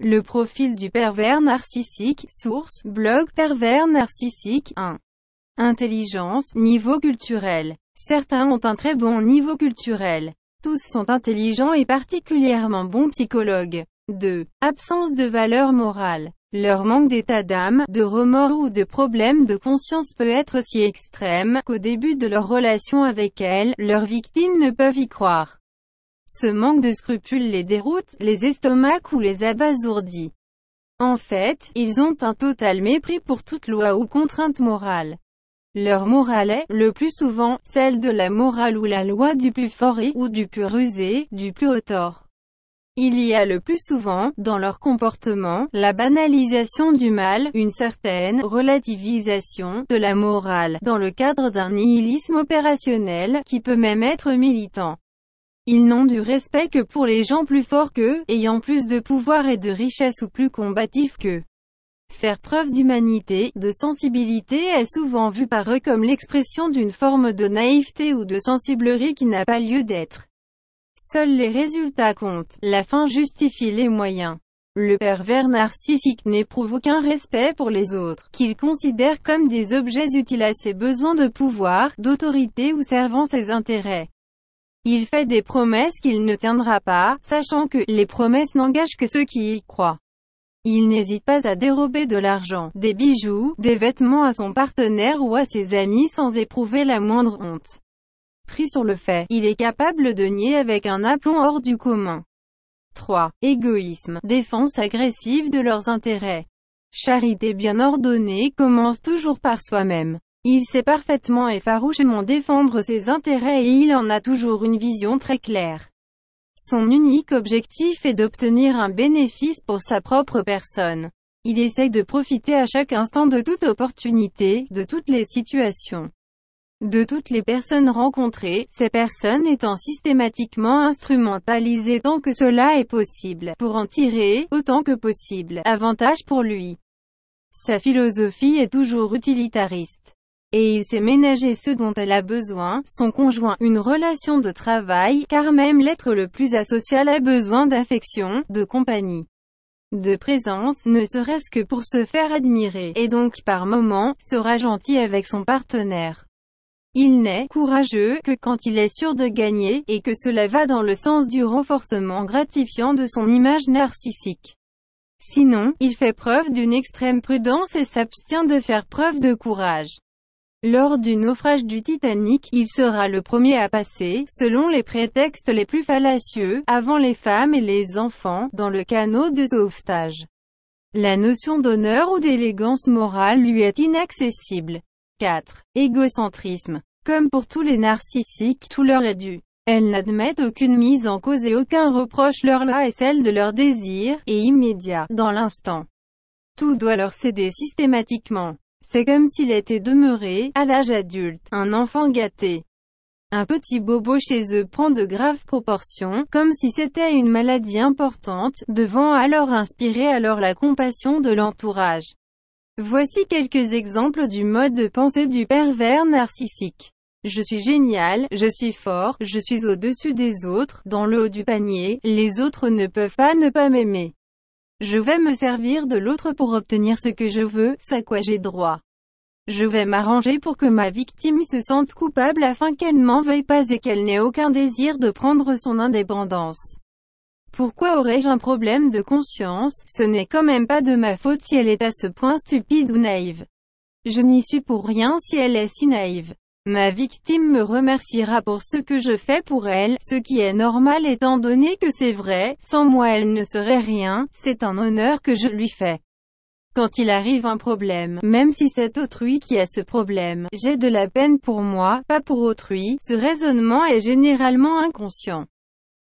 Le profil du pervers narcissique. Source, blog pervers narcissique. 1. Intelligence, niveau culturel. Certains ont un très bon niveau culturel. Tous sont intelligents et particulièrement bons psychologues. 2. Absence de valeur morale. Leur manque d'état d'âme, de remords ou de problèmes de conscience peut être si extrême qu'au début de leur relation avec elles, leurs victimes ne peuvent y croire. Ce manque de scrupules les déroute, les estomaque ou les abasourdit. En fait, ils ont un total mépris pour toute loi ou contrainte morale. Leur morale est, le plus souvent, celle de la morale ou la loi du plus fort et, ou du plus rusé, du plus haut tort. Il y a le plus souvent, dans leur comportement, la banalisation du mal, une certaine relativisation de la morale, dans le cadre d'un nihilisme opérationnel, qui peut même être militant. Ils n'ont du respect que pour les gens plus forts qu'eux, ayant plus de pouvoir et de richesse ou plus combatifs qu'eux. Faire preuve d'humanité, de sensibilité est souvent vu par eux comme l'expression d'une forme de naïveté ou de sensiblerie qui n'a pas lieu d'être. Seuls les résultats comptent, la fin justifie les moyens. Le pervers narcissique n'éprouve aucun respect pour les autres, qu'il considère comme des objets utiles à ses besoins de pouvoir, d'autorité ou servant ses intérêts. Il fait des promesses qu'il ne tiendra pas, sachant que les promesses n'engagent que ceux qui y croient. Il n'hésite pas à dérober de l'argent, des bijoux, des vêtements à son partenaire ou à ses amis sans éprouver la moindre honte. Pris sur le fait, il est capable de nier avec un aplomb hors du commun. 3. Égoïsme, défense agressive de leurs intérêts. Charité bien ordonnée commence toujours par soi-même. Il sait parfaitement et farouchement défendre ses intérêts et il en a toujours une vision très claire. Son unique objectif est d'obtenir un bénéfice pour sa propre personne. Il essaye de profiter à chaque instant de toute opportunité, de toutes les situations, de toutes les personnes rencontrées, ces personnes étant systématiquement instrumentalisées tant que cela est possible, pour en tirer, autant que possible, avantage pour lui. Sa philosophie est toujours utilitariste. Et il sait ménager ce dont elle a besoin, son conjoint, une relation de travail, car même l'être le plus asocial a besoin d'affection, de compagnie, de présence, ne serait-ce que pour se faire admirer, et donc, par moments, sera gentil avec son partenaire. Il n'est courageux que quand il est sûr de gagner, et que cela va dans le sens du renforcement gratifiant de son image narcissique. Sinon, il fait preuve d'une extrême prudence et s'abstient de faire preuve de courage. Lors du naufrage du Titanic, il sera le premier à passer, selon les prétextes les plus fallacieux, avant les femmes et les enfants, dans le canot de sauvetage. La notion d'honneur ou d'élégance morale lui est inaccessible. 4. Égocentrisme. Comme pour tous les narcissiques, tout leur est dû. Elles n'admettent aucune mise en cause et aucun reproche leur là est celle de leur désir, et immédiat, dans l'instant. Tout doit leur céder systématiquement. C'est comme s'il était demeuré, à l'âge adulte, un enfant gâté. Un petit bobo chez eux prend de graves proportions, comme si c'était une maladie importante, devant alors inspirer la compassion de l'entourage. Voici quelques exemples du mode de pensée du pervers narcissique. Je suis génial, je suis fort, je suis au-dessus des autres, dans le haut du panier, les autres ne peuvent pas ne pas m'aimer. Je vais me servir de l'autre pour obtenir ce que je veux, ce à quoi j'ai droit. Je vais m'arranger pour que ma victime se sente coupable afin qu'elle ne m'en veuille pas et qu'elle n'ait aucun désir de prendre son indépendance. Pourquoi aurais-je un problème de conscience? Ce n'est quand même pas de ma faute si elle est à ce point stupide ou naïve. Je n'y suis pour rien si elle est si naïve. Ma victime me remerciera pour ce que je fais pour elle, ce qui est normal étant donné que c'est vrai, sans moi elle ne serait rien, c'est un honneur que je lui fais. Quand il arrive un problème, même si c'est autrui qui a ce problème, j'ai de la peine pour moi, pas pour autrui, ce raisonnement est généralement inconscient.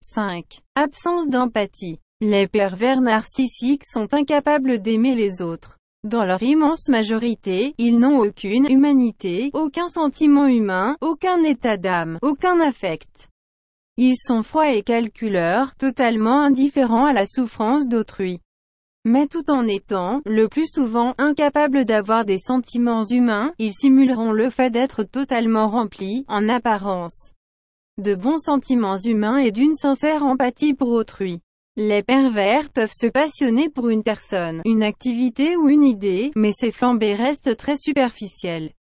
5. Absence d'empathie. Les pervers narcissiques sont incapables d'aimer les autres. Dans leur immense majorité, ils n'ont aucune humanité, aucun sentiment humain, aucun état d'âme, aucun affect. Ils sont froids et calculeurs, totalement indifférents à la souffrance d'autrui. Mais tout en étant, le plus souvent, incapables d'avoir des sentiments humains, ils simuleront le fait d'être totalement remplis, en apparence, de bons sentiments humains et d'une sincère empathie pour autrui. Les pervers peuvent se passionner pour une personne, une activité ou une idée, mais ces flambées restent très superficielles.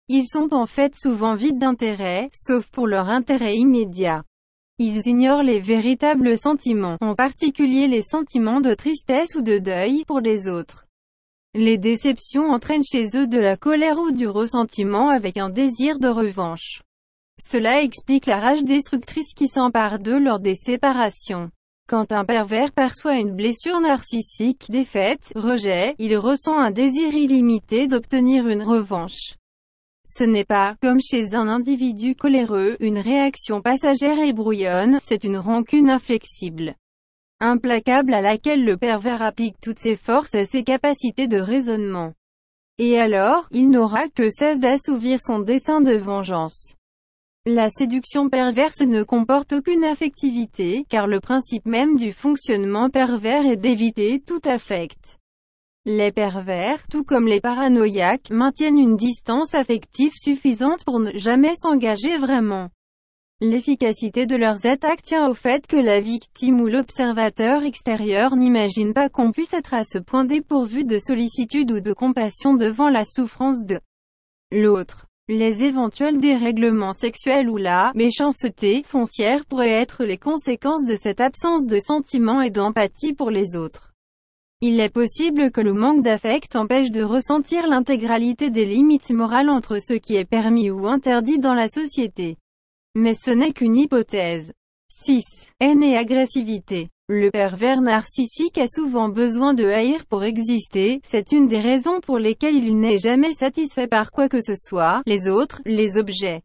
Ils sont en fait souvent vides d'intérêt, sauf pour leur intérêt immédiat. Ils ignorent les véritables sentiments, en particulier les sentiments de tristesse ou de deuil, pour les autres. Les déceptions entraînent chez eux de la colère ou du ressentiment avec un désir de revanche. Cela explique la rage destructrice qui s'empare d'eux lors des séparations. Quand un pervers perçoit une blessure narcissique, défaite, rejet, il ressent un désir illimité d'obtenir une revanche. Ce n'est pas, comme chez un individu coléreux, une réaction passagère et brouillonne, c'est une rancune inflexible, implacable à laquelle le pervers applique toutes ses forces et ses capacités de raisonnement. Et alors, il n'aura que cesse d'assouvir son dessein de vengeance. La séduction perverse ne comporte aucune affectivité, car le principe même du fonctionnement pervers est d'éviter tout affect. Les pervers, tout comme les paranoïaques, maintiennent une distance affective suffisante pour ne jamais s'engager vraiment. L'efficacité de leurs attaques tient au fait que la victime ou l'observateur extérieur n'imagine pas qu'on puisse être à ce point dépourvu de sollicitude ou de compassion devant la souffrance de l'autre. Les éventuels dérèglements sexuels ou la méchanceté foncière pourraient être les conséquences de cette absence de sentiment et d'empathie pour les autres. Il est possible que le manque d'affect empêche de ressentir l'intégralité des limites morales entre ce qui est permis ou interdit dans la société. Mais ce n'est qu'une hypothèse. 6. Haine et agressivité. Le pervers narcissique a souvent besoin de haïr pour exister, c'est une des raisons pour lesquelles il n'est jamais satisfait par quoi que ce soit, les autres, les objets.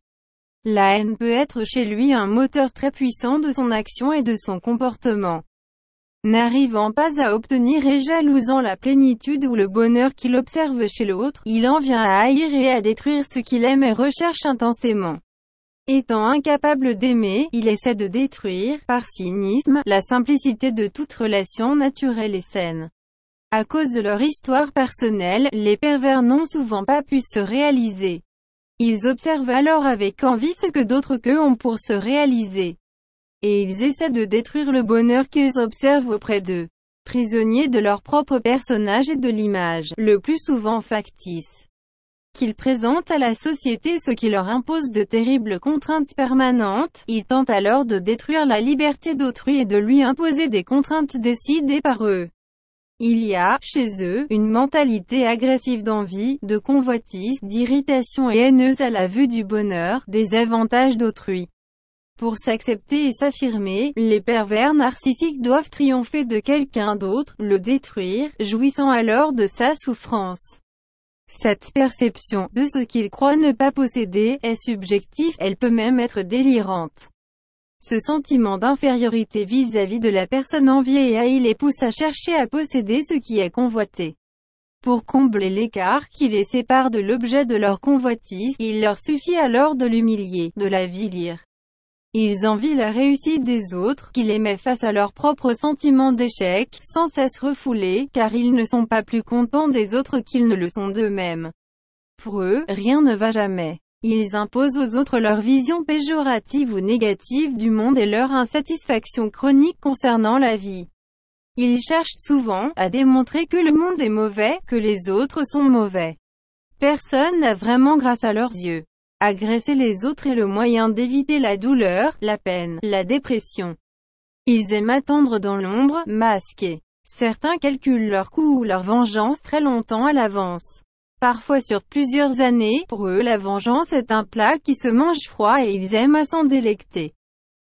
La haine peut être chez lui un moteur très puissant de son action et de son comportement. N'arrivant pas à obtenir et jalousant la plénitude ou le bonheur qu'il observe chez l'autre, il en vient à haïr et à détruire ce qu'il aime et recherche intensément. Étant incapable d'aimer, il essaie de détruire, par cynisme, la simplicité de toute relation naturelle et saine. À cause de leur histoire personnelle, les pervers n'ont souvent pas pu se réaliser. Ils observent alors avec envie ce que d'autres qu'eux ont pour se réaliser. Et ils essaient de détruire le bonheur qu'ils observent auprès d'eux. Prisonniers de leur propre personnage et de l'image, le plus souvent factice, qu'ils présentent à la société, ce qui leur impose de terribles contraintes permanentes, ils tentent alors de détruire la liberté d'autrui et de lui imposer des contraintes décidées par eux. Il y a, chez eux, une mentalité agressive d'envie, de convoitise, d'irritation et haineuse à la vue du bonheur, des avantages d'autrui. Pour s'accepter et s'affirmer, les pervers narcissiques doivent triompher de quelqu'un d'autre, le détruire, jouissant alors de sa souffrance. Cette perception, de ce qu'ils croient ne pas posséder, est subjective, elle peut même être délirante. Ce sentiment d'infériorité vis-à-vis de la personne enviée et haïe les pousse à chercher à posséder ce qui est convoité. Pour combler l'écart qui les sépare de l'objet de leur convoitise, il leur suffit alors de l'humilier, de l'avilir. Ils envient la réussite des autres, qui les met face à leur propre sentiment d'échec, sans cesse refoulé, car ils ne sont pas plus contents des autres qu'ils ne le sont d'eux-mêmes. Pour eux, rien ne va jamais. Ils imposent aux autres leur vision péjorative ou négative du monde et leur insatisfaction chronique concernant la vie. Ils cherchent souvent à démontrer que le monde est mauvais, que les autres sont mauvais. Personne n'a vraiment grâce à leurs yeux. Agresser les autres est le moyen d'éviter la douleur, la peine, la dépression. Ils aiment attendre dans l'ombre, masqués. Certains calculent leur coup ou leur vengeance très longtemps à l'avance. Parfois sur plusieurs années, pour eux la vengeance est un plat qui se mange froid et ils aiment à s'en délecter.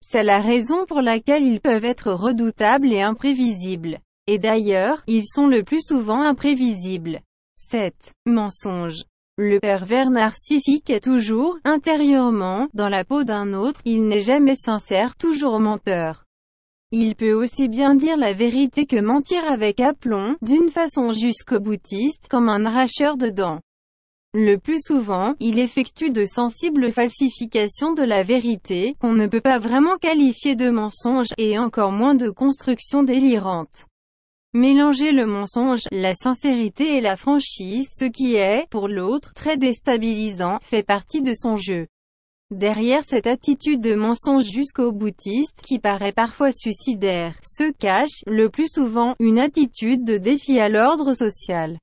C'est la raison pour laquelle ils peuvent être redoutables et imprévisibles. Et d'ailleurs, ils sont le plus souvent imprévisibles. 7. Mensonge. Le pervers narcissique est toujours, intérieurement, dans la peau d'un autre, il n'est jamais sincère, toujours menteur. Il peut aussi bien dire la vérité que mentir avec aplomb, d'une façon jusqu'au boutiste, comme un arracheur de dents. Le plus souvent, il effectue de sensibles falsifications de la vérité, qu'on ne peut pas vraiment qualifier de mensonge, et encore moins de construction délirante. Mélanger le mensonge, la sincérité et la franchise, ce qui est, pour l'autre, très déstabilisant, fait partie de son jeu. Derrière cette attitude de mensonge jusqu'au boutiste, qui paraît parfois suicidaire, se cache, le plus souvent, une attitude de défi à l'ordre social.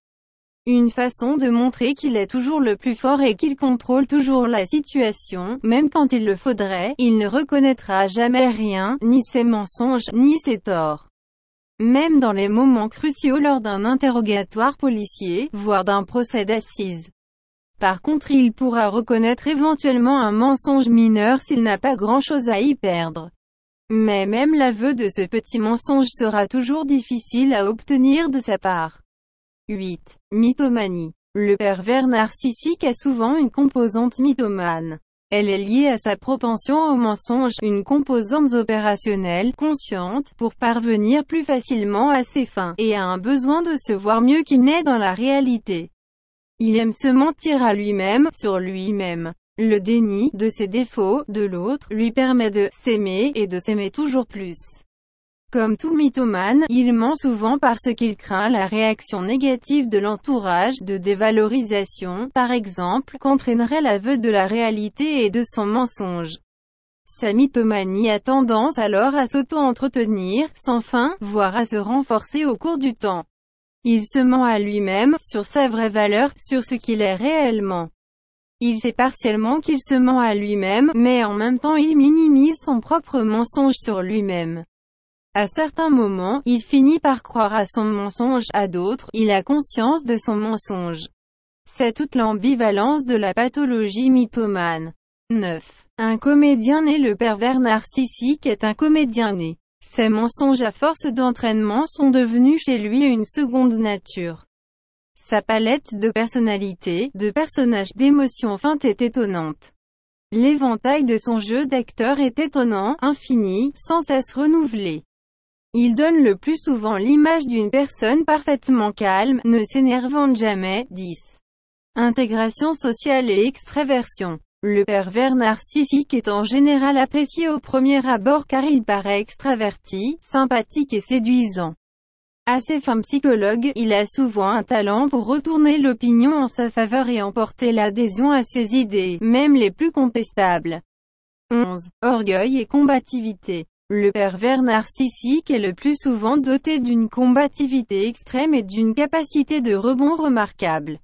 Une façon de montrer qu'il est toujours le plus fort et qu'il contrôle toujours la situation, même quand il le faudrait. Il ne reconnaîtra jamais rien, ni ses mensonges, ni ses torts. Même dans les moments cruciaux lors d'un interrogatoire policier, voire d'un procès d'assises. Par contre, il pourra reconnaître éventuellement un mensonge mineur s'il n'a pas grand-chose à y perdre. Mais même l'aveu de ce petit mensonge sera toujours difficile à obtenir de sa part. 8. Mythomanie. Le pervers narcissique a souvent une composante mythomane. Elle est liée à sa propension au mensonge, une composante opérationnelle, consciente, pour parvenir plus facilement à ses fins, et a un besoin de se voir mieux qu'il n'est dans la réalité. Il aime se mentir à lui-même, sur lui-même. Le déni de ses défauts, de l'autre, lui permet de s'aimer, et de s'aimer toujours plus. Comme tout mythomane, il ment souvent parce qu'il craint la réaction négative de l'entourage, de dévalorisation, par exemple, qu'entraînerait l'aveu de la réalité et de son mensonge. Sa mythomanie a tendance alors à s'auto-entretenir, sans fin, voire à se renforcer au cours du temps. Il se ment à lui-même, sur sa vraie valeur, sur ce qu'il est réellement. Il sait partiellement qu'il se ment à lui-même, mais en même temps il minimise son propre mensonge sur lui-même. À certains moments, il finit par croire à son mensonge, à d'autres, il a conscience de son mensonge. C'est toute l'ambivalence de la pathologie mythomane. 9. Un comédien né. Le pervers narcissique est un comédien né. Ses mensonges à force d'entraînement sont devenus chez lui une seconde nature. Sa palette de personnalités, de personnages, d'émotions feintes est étonnante. L'éventail de son jeu d'acteur est étonnant, infini, sans cesse renouvelé. Il donne le plus souvent l'image d'une personne parfaitement calme, ne s'énervant jamais. 10. Intégration sociale et extraversion. Le pervers narcissique est en général apprécié au premier abord car il paraît extraverti, sympathique et séduisant. À ses fins psychologues, il a souvent un talent pour retourner l'opinion en sa faveur et emporter l'adhésion à ses idées, même les plus contestables. 11. Orgueil et combativité. Le pervers narcissique est le plus souvent doté d'une combativité extrême et d'une capacité de rebond remarquable.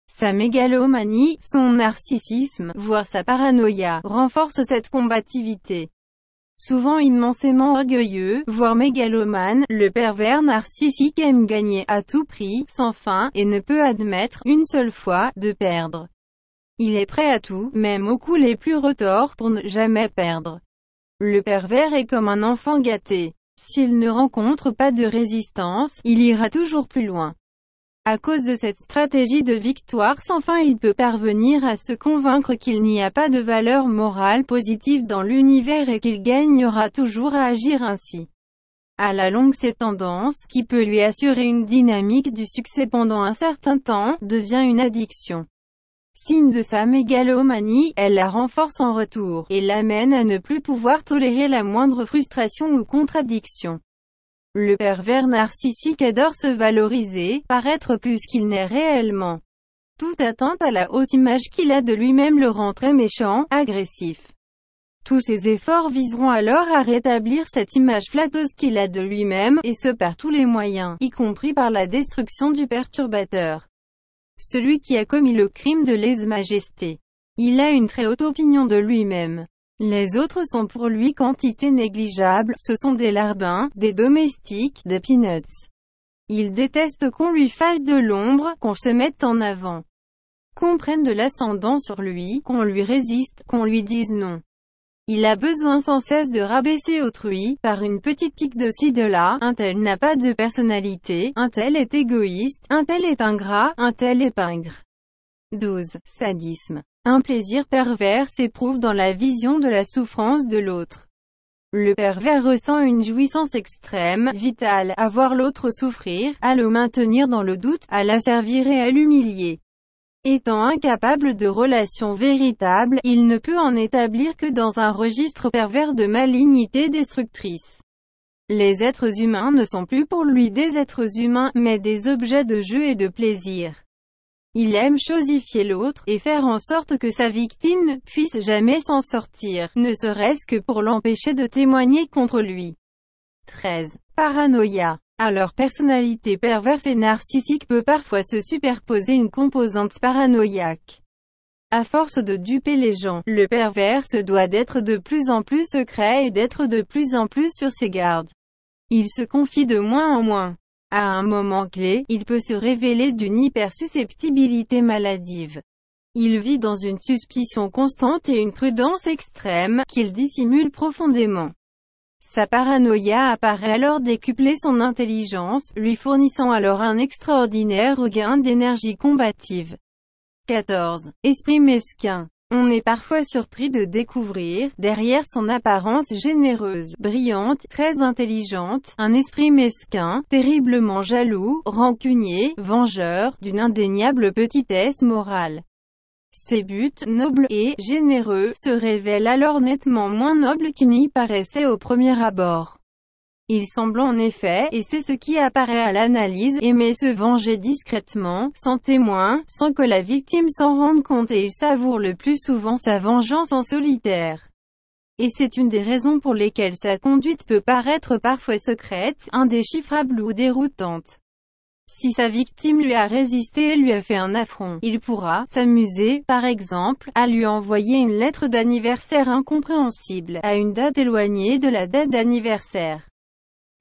Sa mégalomanie, son narcissisme, voire sa paranoïa, renforce cette combativité. Souvent immensément orgueilleux, voire mégalomane, le pervers narcissique aime gagner à tout prix, sans fin, et ne peut admettre, une seule fois, de perdre. Il est prêt à tout, même aux coups les plus retors, pour ne jamais perdre. Le pervers est comme un enfant gâté. S'il ne rencontre pas de résistance, il ira toujours plus loin. À cause de cette stratégie de victoire sans fin, il peut parvenir à se convaincre qu'il n'y a pas de valeur morale positive dans l'univers et qu'il gagnera toujours à agir ainsi. À la longue, cette tendance, qui peut lui assurer une dynamique du succès pendant un certain temps, devient une addiction. Signe de sa mégalomanie, elle la renforce en retour, et l'amène à ne plus pouvoir tolérer la moindre frustration ou contradiction. Le pervers narcissique adore se valoriser, paraître plus qu'il n'est réellement. Toute atteinte à la haute image qu'il a de lui-même le rend très méchant, agressif. Tous ses efforts viseront alors à rétablir cette image flatteuse qu'il a de lui-même, et ce par tous les moyens, y compris par la destruction du perturbateur. Celui qui a commis le crime de lèse-majesté. Il a une très haute opinion de lui-même. Les autres sont pour lui quantité négligeable, ce sont des larbins, des domestiques, des peanuts. Il déteste qu'on lui fasse de l'ombre, qu'on se mette en avant. Qu'on prenne de l'ascendant sur lui, qu'on lui résiste, qu'on lui dise non. Il a besoin sans cesse de rabaisser autrui, par une petite pique de ci de là. Un tel n'a pas de personnalité, un tel est égoïste, un tel est ingrat, un tel est pingre. 12. Sadisme. Un plaisir pervers s'éprouve dans la vision de la souffrance de l'autre. Le pervers ressent une jouissance extrême, vitale, à voir l'autre souffrir, à le maintenir dans le doute, à l'asservir et à l'humilier. Étant incapable de relations véritables, il ne peut en établir que dans un registre pervers de malignité destructrice. Les êtres humains ne sont plus pour lui des êtres humains, mais des objets de jeu et de plaisir. Il aime chosifier l'autre, et faire en sorte que sa victime ne puisse jamais s'en sortir, ne serait-ce que pour l'empêcher de témoigner contre lui. 13. Paranoïa. À leur personnalité perverse et narcissique peut parfois se superposer une composante paranoïaque. À force de duper les gens, le pervers se doit d'être de plus en plus secret et d'être de plus en plus sur ses gardes. Il se confie de moins en moins. À un moment clé, il peut se révéler d'une hypersusceptibilité maladive. Il vit dans une suspicion constante et une prudence extrême, qu'il dissimule profondément. Sa paranoïa apparaît alors décupler son intelligence, lui fournissant alors un extraordinaire regain d'énergie combative. 14. Esprit mesquin. On est parfois surpris de découvrir, derrière son apparence généreuse, brillante, très intelligente, un esprit mesquin, terriblement jaloux, rancunier, vengeur, d'une indéniable petitesse morale. Ses buts, nobles et généreux, se révèlent alors nettement moins nobles qu'ils n'y paraissaient au premier abord. Il semble en effet, et c'est ce qui apparaît à l'analyse, aimer se venger discrètement, sans témoin, sans que la victime s'en rende compte, et il savoure le plus souvent sa vengeance en solitaire. Et c'est une des raisons pour lesquelles sa conduite peut paraître parfois secrète, indéchiffrable ou déroutante. Si sa victime lui a résisté et lui a fait un affront, il pourra s'amuser, par exemple, à lui envoyer une lettre d'anniversaire incompréhensible, à une date éloignée de la date d'anniversaire.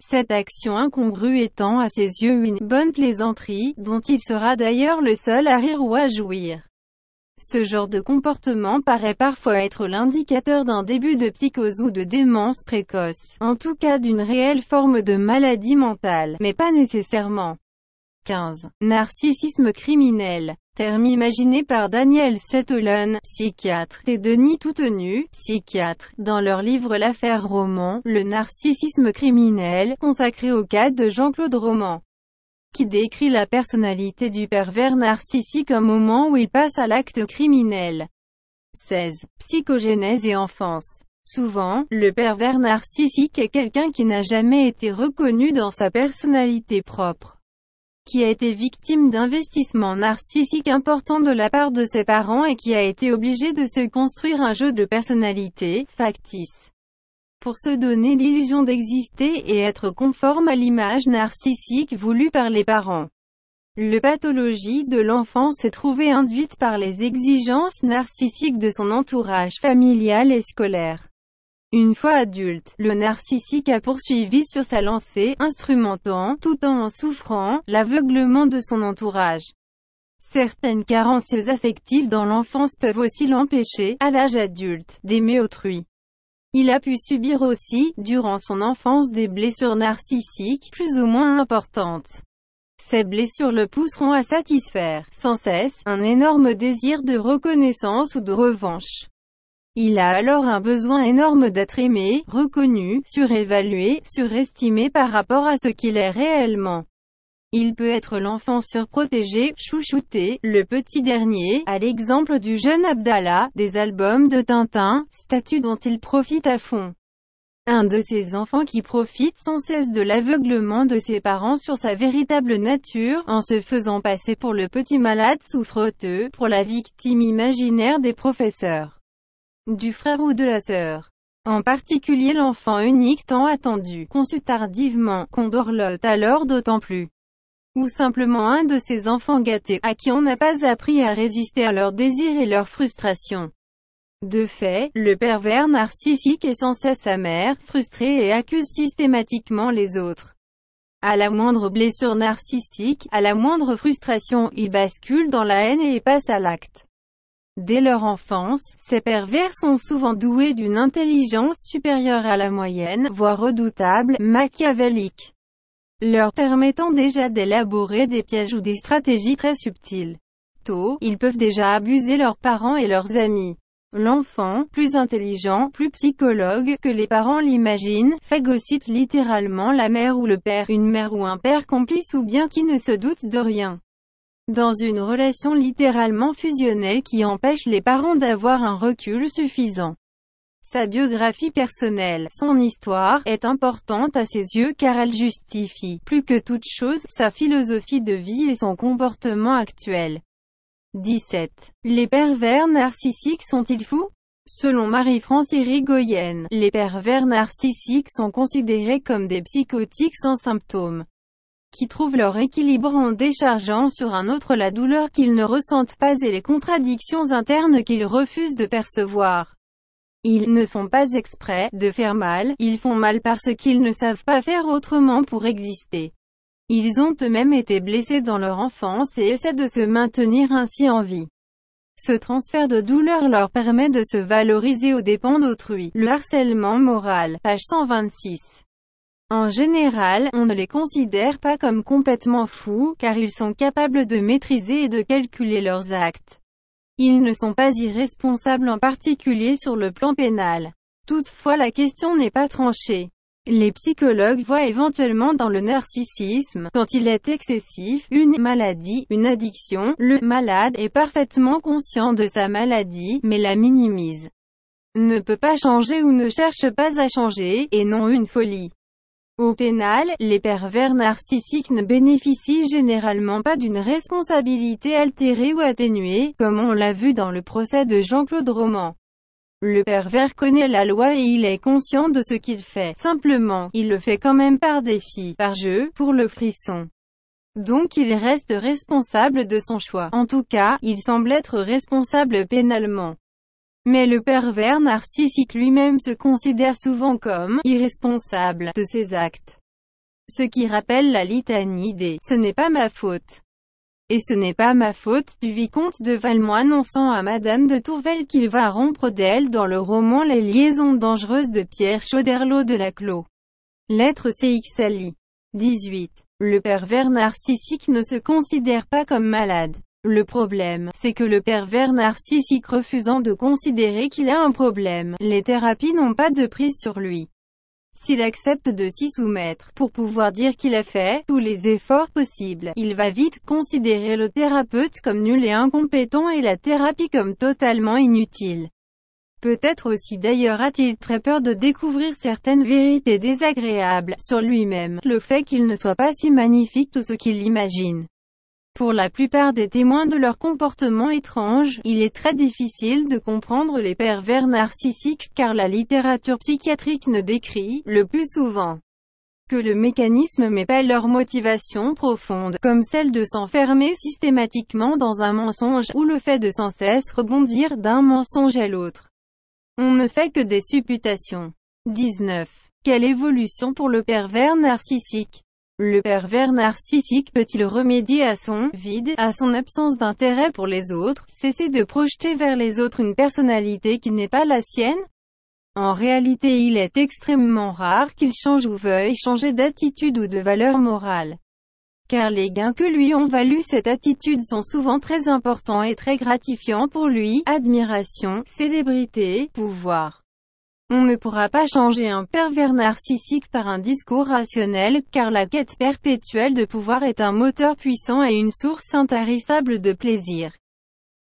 Cette action incongrue étant à ses yeux une bonne plaisanterie, dont il sera d'ailleurs le seul à rire ou à jouir. Ce genre de comportement paraît parfois être l'indicateur d'un début de psychose ou de démence précoce, en tout cas d'une réelle forme de maladie mentale, mais pas nécessairement. 15. Narcissisme criminel. Terme imaginé par Daniel Setelen, psychiatre, et Denis Toutenu, psychiatre, dans leur livre L'affaire Roman, le narcissisme criminel, consacré au cas de Jean-Claude Roman, qui décrit la personnalité du pervers narcissique au moment où il passe à l'acte criminel. 16. Psychogénèse et enfance. Souvent, le pervers narcissique est quelqu'un qui n'a jamais été reconnu dans sa personnalité propre, qui a été victime d'investissements narcissiques importants de la part de ses parents et qui a été obligé de se construire un jeu de personnalité factice pour se donner l'illusion d'exister et être conforme à l'image narcissique voulue par les parents. La pathologie de l'enfant s'est trouvée induite par les exigences narcissiques de son entourage familial et scolaire. Une fois adulte, le narcissique a poursuivi sur sa lancée, instrumentant, tout en souffrant, l'aveuglement de son entourage. Certaines carences affectives dans l'enfance peuvent aussi l'empêcher, à l'âge adulte, d'aimer autrui. Il a pu subir aussi, durant son enfance, des blessures narcissiques, plus ou moins importantes. Ces blessures le pousseront à satisfaire, sans cesse, un énorme désir de reconnaissance ou de revanche. Il a alors un besoin énorme d'être aimé, reconnu, surévalué, surestimé par rapport à ce qu'il est réellement. Il peut être l'enfant surprotégé, chouchouté, le petit dernier, à l'exemple du jeune Abdallah, des albums de Tintin, statut dont il profite à fond. Un de ces enfants qui profite sans cesse de l'aveuglement de ses parents sur sa véritable nature, en se faisant passer pour le petit malade souffreteux, pour la victime imaginaire des professeurs, du frère ou de la sœur. En particulier l'enfant unique tant attendu, conçu tardivement, qu'on dorlote alors d'autant plus. Ou simplement un de ces enfants gâtés, à qui on n'a pas appris à résister à leurs désirs et leurs frustrations. De fait, le pervers narcissique est sans cesse amer, frustré et accuse systématiquement les autres. À la moindre blessure narcissique, à la moindre frustration, il bascule dans la haine et passe à l'acte. Dès leur enfance, ces pervers sont souvent doués d'une intelligence supérieure à la moyenne, voire redoutable, machiavélique, leur permettant déjà d'élaborer des pièges ou des stratégies très subtiles. Tôt, ils peuvent déjà abuser leurs parents et leurs amis. L'enfant, plus intelligent, plus psychologue que les parents l'imaginent, phagocyte littéralement la mère ou le père, une mère ou un père complice ou bien qui ne se doute de rien. Dans une relation littéralement fusionnelle qui empêche les parents d'avoir un recul suffisant. Sa biographie personnelle, son histoire, est importante à ses yeux car elle justifie, plus que toute chose, sa philosophie de vie et son comportement actuel. 17. Les pervers narcissiques sont-ils fous? Selon Marie-France Irigoyen, les pervers narcissiques sont considérés comme des psychotiques sans symptômes, qui trouvent leur équilibre en déchargeant sur un autre la douleur qu'ils ne ressentent pas et les contradictions internes qu'ils refusent de percevoir. Ils ne font pas exprès de faire mal, ils font mal parce qu'ils ne savent pas faire autrement pour exister. Ils ont eux-mêmes été blessés dans leur enfance et essaient de se maintenir ainsi en vie. Ce transfert de douleur leur permet de se valoriser aux dépens d'autrui. Le harcèlement moral, page 126. En général, on ne les considère pas comme complètement fous, car ils sont capables de maîtriser et de calculer leurs actes. Ils ne sont pas irresponsables en particulier sur le plan pénal. Toutefois la question n'est pas tranchée. Les psychologues voient éventuellement dans le narcissisme, quand il est excessif, une maladie, une addiction. Le malade est parfaitement conscient de sa maladie, mais la minimise. Ne peut pas changer ou ne cherche pas à changer, et non une folie. Au pénal, les pervers narcissiques ne bénéficient généralement pas d'une responsabilité altérée ou atténuée, comme on l'a vu dans le procès de Jean-Claude Roman. Le pervers connaît la loi et il est conscient de ce qu'il fait. Simplement, il le fait quand même par défi, par jeu, pour le frisson. Donc il reste responsable de son choix. En tout cas, il semble être responsable pénalement. Mais le pervers narcissique lui-même se considère souvent comme irresponsable de ses actes. Ce qui rappelle la litanie des « ce n'est pas ma faute ». Et ce n'est pas ma faute, du vicomte de Valmont annonçant à Madame de Tourvel qu'il va rompre d'elle dans le roman Les liaisons dangereuses de Pierre Choderlos de Laclos. Lettre CXLI. 18. Le pervers narcissique ne se considère pas comme malade. Le problème, c'est que le pervers narcissique refusant de considérer qu'il a un problème, les thérapies n'ont pas de prise sur lui. S'il accepte de s'y soumettre, pour pouvoir dire qu'il a fait tous les efforts possibles, il va vite considérer le thérapeute comme nul et incompétent et la thérapie comme totalement inutile. Peut-être aussi d'ailleurs a-t-il très peur de découvrir certaines vérités désagréables sur lui-même, le fait qu'il ne soit pas si magnifique tout ce qu'il imagine. Pour la plupart des témoins de leur comportement étrange, il est très difficile de comprendre les pervers narcissiques car la littérature psychiatrique ne décrit, le plus souvent, que le mécanisme mais pas leur motivation profonde, comme celle de s'enfermer systématiquement dans un mensonge, ou le fait de sans cesse rebondir d'un mensonge à l'autre. On ne fait que des supputations. 19. Quelle évolution pour le pervers narcissique? Le pervers narcissique peut-il remédier à son vide, à son absence d'intérêt pour les autres, cesser de projeter vers les autres une personnalité qui n'est pas la sienne? En réalité, il est extrêmement rare qu'il change ou veuille changer d'attitude ou de valeur morale. Car les gains que lui ont valu cette attitude sont souvent très importants et très gratifiants pour lui, admiration, célébrité, pouvoir. On ne pourra pas changer un pervers narcissique par un discours rationnel, car la quête perpétuelle de pouvoir est un moteur puissant et une source intarissable de plaisir.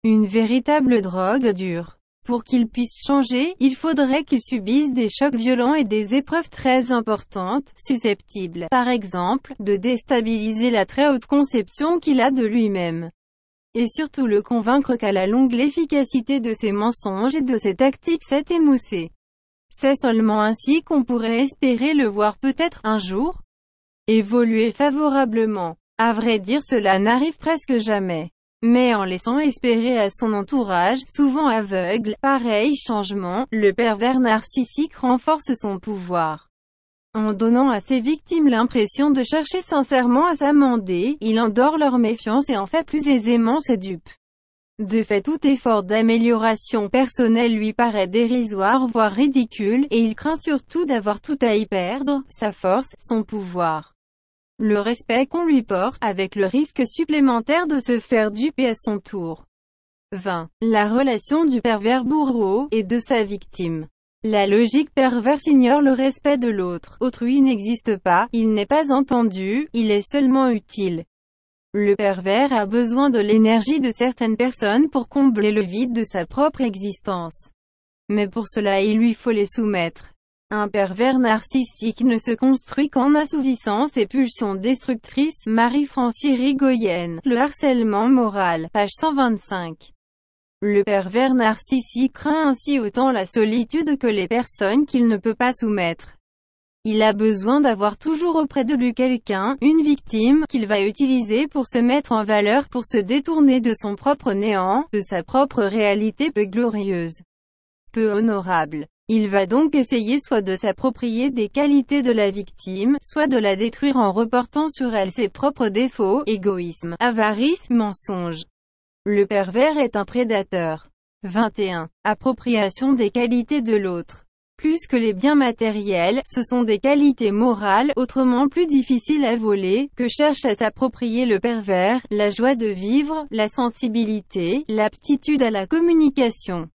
Une véritable drogue dure. Pour qu'il puisse changer, il faudrait qu'il subisse des chocs violents et des épreuves très importantes, susceptibles, par exemple, de déstabiliser la très haute conception qu'il a de lui-même. Et surtout le convaincre qu'à la longue l'efficacité de ses mensonges et de ses tactiques s'est émoussée. C'est seulement ainsi qu'on pourrait espérer le voir peut-être, un jour, évoluer favorablement. À vrai dire cela n'arrive presque jamais. Mais en laissant espérer à son entourage, souvent aveugle, pareil changement, le pervers narcissique renforce son pouvoir. En donnant à ses victimes l'impression de chercher sincèrement à s'amender, il endort leur méfiance et en fait plus aisément ses dupes. De fait, tout effort d'amélioration personnelle lui paraît dérisoire voire ridicule, et il craint surtout d'avoir tout à y perdre, sa force, son pouvoir. Le respect qu'on lui porte, avec le risque supplémentaire de se faire duper à son tour. 20. La relation du pervers bourreau, et de sa victime. La logique perverse ignore le respect de l'autre. Autrui n'existe pas, il n'est pas entendu, il est seulement utile. Le pervers a besoin de l'énergie de certaines personnes pour combler le vide de sa propre existence. Mais pour cela il lui faut les soumettre. Un pervers narcissique ne se construit qu'en assouvissant ses pulsions destructrices. Marie-Francie Rigoyen. Le harcèlement moral. Page 125. Le pervers narcissique craint ainsi autant la solitude que les personnes qu'il ne peut pas soumettre. Il a besoin d'avoir toujours auprès de lui quelqu'un, une victime, qu'il va utiliser pour se mettre en valeur, pour se détourner de son propre néant, de sa propre réalité peu glorieuse, peu honorable. Il va donc essayer soit de s'approprier des qualités de la victime, soit de la détruire en reportant sur elle ses propres défauts, égoïsme, avarice, mensonge. Le pervers est un prédateur. 21. Appropriation des qualités de l'autre. Plus que les biens matériels, ce sont des qualités morales, autrement plus difficiles à voler, que cherche à s'approprier le pervers: la joie de vivre, la sensibilité, l'aptitude à la communication,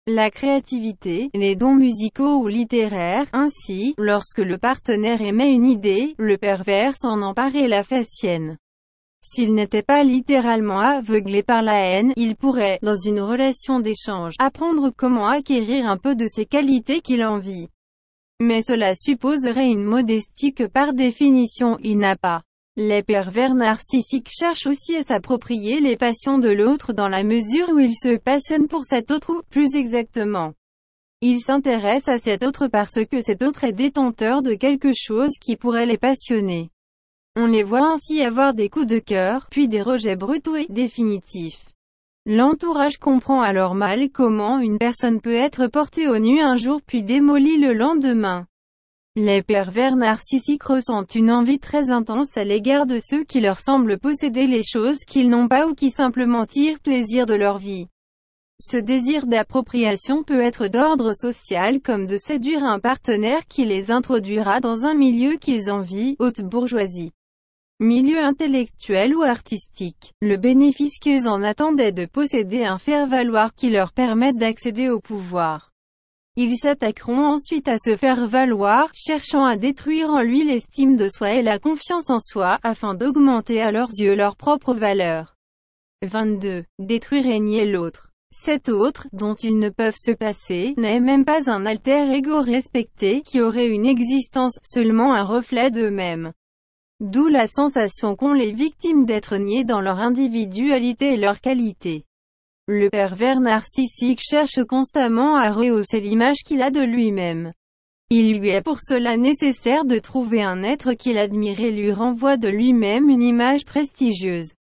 la créativité, les dons musicaux ou littéraires. Ainsi, lorsque le partenaire émet une idée, le pervers s'en empare et la fait sienne. S'il n'était pas littéralement aveuglé par la haine, il pourrait, dans une relation d'échange, apprendre comment acquérir un peu de ces qualités qu'il envie. Mais cela supposerait une modestie que par définition il n'a pas. Les pervers narcissiques cherchent aussi à s'approprier les passions de l'autre dans la mesure où ils se passionnent pour cet autre ou, plus exactement, ils s'intéressent à cet autre parce que cet autre est détenteur de quelque chose qui pourrait les passionner. On les voit ainsi avoir des coups de cœur, puis des rejets brutaux et définitifs. L'entourage comprend alors mal comment une personne peut être portée aux nues un jour puis démolie le lendemain. Les pervers narcissiques ressentent une envie très intense à l'égard de ceux qui leur semblent posséder les choses qu'ils n'ont pas ou qui simplement tirent plaisir de leur vie. Ce désir d'appropriation peut être d'ordre social, comme de séduire un partenaire qui les introduira dans un milieu qu'ils envient, haute bourgeoisie, milieu intellectuel ou artistique. Le bénéfice qu'ils en attendent est de posséder un faire-valoir qui leur permette d'accéder au pouvoir. Ils s'attaqueront ensuite à se faire valoir, cherchant à détruire en lui l'estime de soi et la confiance en soi, afin d'augmenter à leurs yeux leur propre valeur. 22. Détruire et nier l'autre. Cet autre, dont ils ne peuvent se passer, n'est même pas un alter ego respecté, qui aurait une existence, seulement un reflet d'eux-mêmes. D'où la sensation qu'ont les victimes d'être niées dans leur individualité et leur qualité. Le pervers narcissique cherche constamment à rehausser l'image qu'il a de lui-même. Il lui est pour cela nécessaire de trouver un être qu'il admire et lui renvoie de lui-même une image prestigieuse.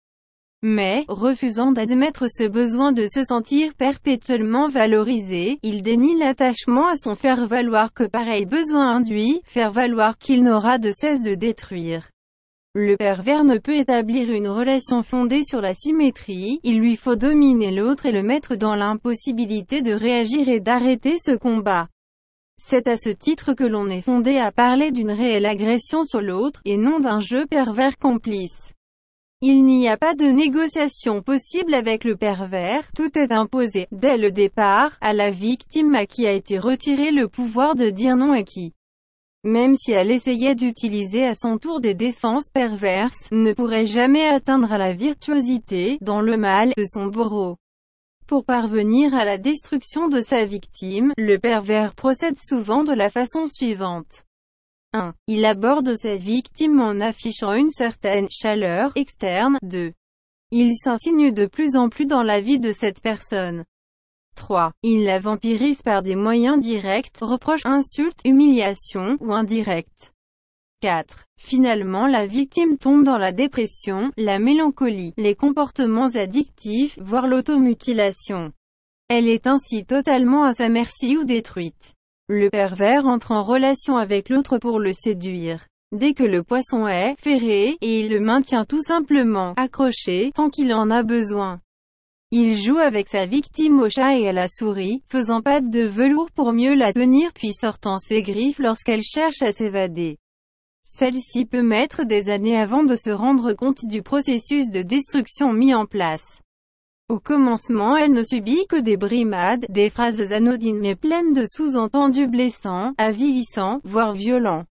Mais, refusant d'admettre ce besoin de se sentir perpétuellement valorisé, il dénie l'attachement à son faire-valoir que pareil besoin induit, faire-valoir qu'il n'aura de cesse de détruire. Le pervers ne peut établir une relation fondée sur la symétrie, il lui faut dominer l'autre et le mettre dans l'impossibilité de réagir et d'arrêter ce combat. C'est à ce titre que l'on est fondé à parler d'une réelle agression sur l'autre, et non d'un jeu pervers complice. Il n'y a pas de négociation possible avec le pervers, tout est imposé, dès le départ, à la victime à qui a été retiré le pouvoir de dire non et qui, même si elle essayait d'utiliser à son tour des défenses perverses, ne pourrait jamais atteindre à la virtuosité, dans le mal, de son bourreau. Pour parvenir à la destruction de sa victime, le pervers procède souvent de la façon suivante. 1. Il aborde sa victime en affichant une certaine chaleur externe. 2. Il s'insinue de plus en plus dans la vie de cette personne. 3. Il la vampirise par des moyens directs, reproches, insultes, humiliations, ou indirects. 4. Finalement la victime tombe dans la dépression, la mélancolie, les comportements addictifs, voire l'automutilation. Elle est ainsi totalement à sa merci ou détruite. Le pervers entre en relation avec l'autre pour le séduire. Dès que le poisson est ferré, et il le maintient tout simplement accroché, tant qu'il en a besoin. Il joue avec sa victime au chat et à la souris, faisant patte de velours pour mieux la tenir puis sortant ses griffes lorsqu'elle cherche à s'évader. Celle-ci peut mettre des années avant de se rendre compte du processus de destruction mis en place. Au commencement, elle ne subit que des brimades, des phrases anodines mais pleines de sous-entendus blessants, avilissants, voire violents.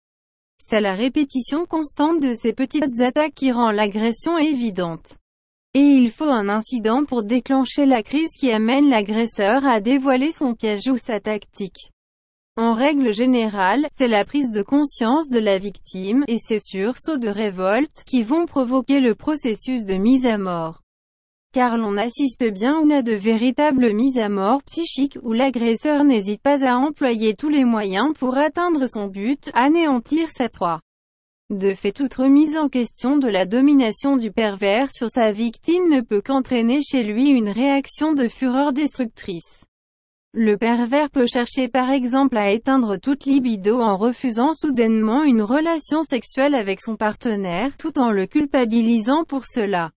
C'est la répétition constante de ces petites attaques qui rend l'agression évidente. Et il faut un incident pour déclencher la crise qui amène l'agresseur à dévoiler son piège ou sa tactique. En règle générale, c'est la prise de conscience de la victime, et ses sursauts de révolte, qui vont provoquer le processus de mise à mort. Car l'on assiste bien ou à de véritables mises à mort psychiques, où l'agresseur n'hésite pas à employer tous les moyens pour atteindre son but, anéantir sa proie. De fait, toute remise en question de la domination du pervers sur sa victime ne peut qu'entraîner chez lui une réaction de fureur destructrice. Le pervers peut chercher par exemple à éteindre toute libido en refusant soudainement une relation sexuelle avec son partenaire, tout en le culpabilisant pour cela.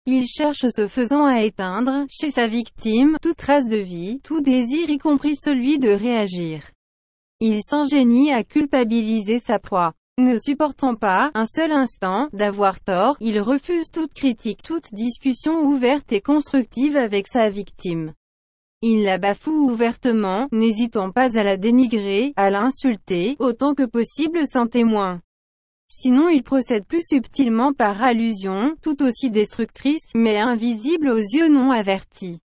Il cherche ce faisant à éteindre, chez sa victime, toute trace de vie, tout désir y compris celui de réagir. Il s'ingénie à culpabiliser sa proie. Ne supportant pas, un seul instant, d'avoir tort, il refuse toute critique, toute discussion ouverte et constructive avec sa victime. Il la bafoue ouvertement, n'hésitant pas à la dénigrer, à l'insulter, autant que possible sans témoin. Sinon il procède plus subtilement par allusion, tout aussi destructrice, mais invisible aux yeux non avertis.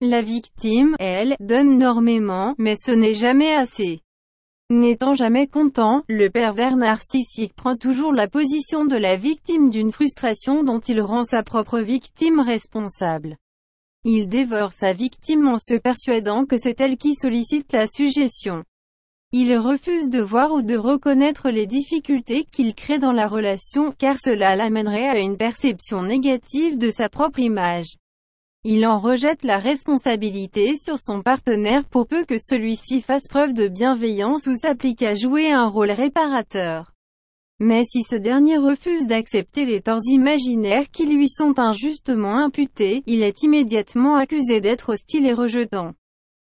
La victime, elle, donne énormément, mais ce n'est jamais assez. N'étant jamais content, le pervers narcissique prend toujours la position de la victime d'une frustration dont il rend sa propre victime responsable. Il dévore sa victime en se persuadant que c'est elle qui sollicite la suggestion. Il refuse de voir ou de reconnaître les difficultés qu'il crée dans la relation, car cela l'amènerait à une perception négative de sa propre image. Il en rejette la responsabilité sur son partenaire pour peu que celui-ci fasse preuve de bienveillance ou s'applique à jouer un rôle réparateur. Mais si ce dernier refuse d'accepter les torts imaginaires qui lui sont injustement imputés, il est immédiatement accusé d'être hostile et rejetant.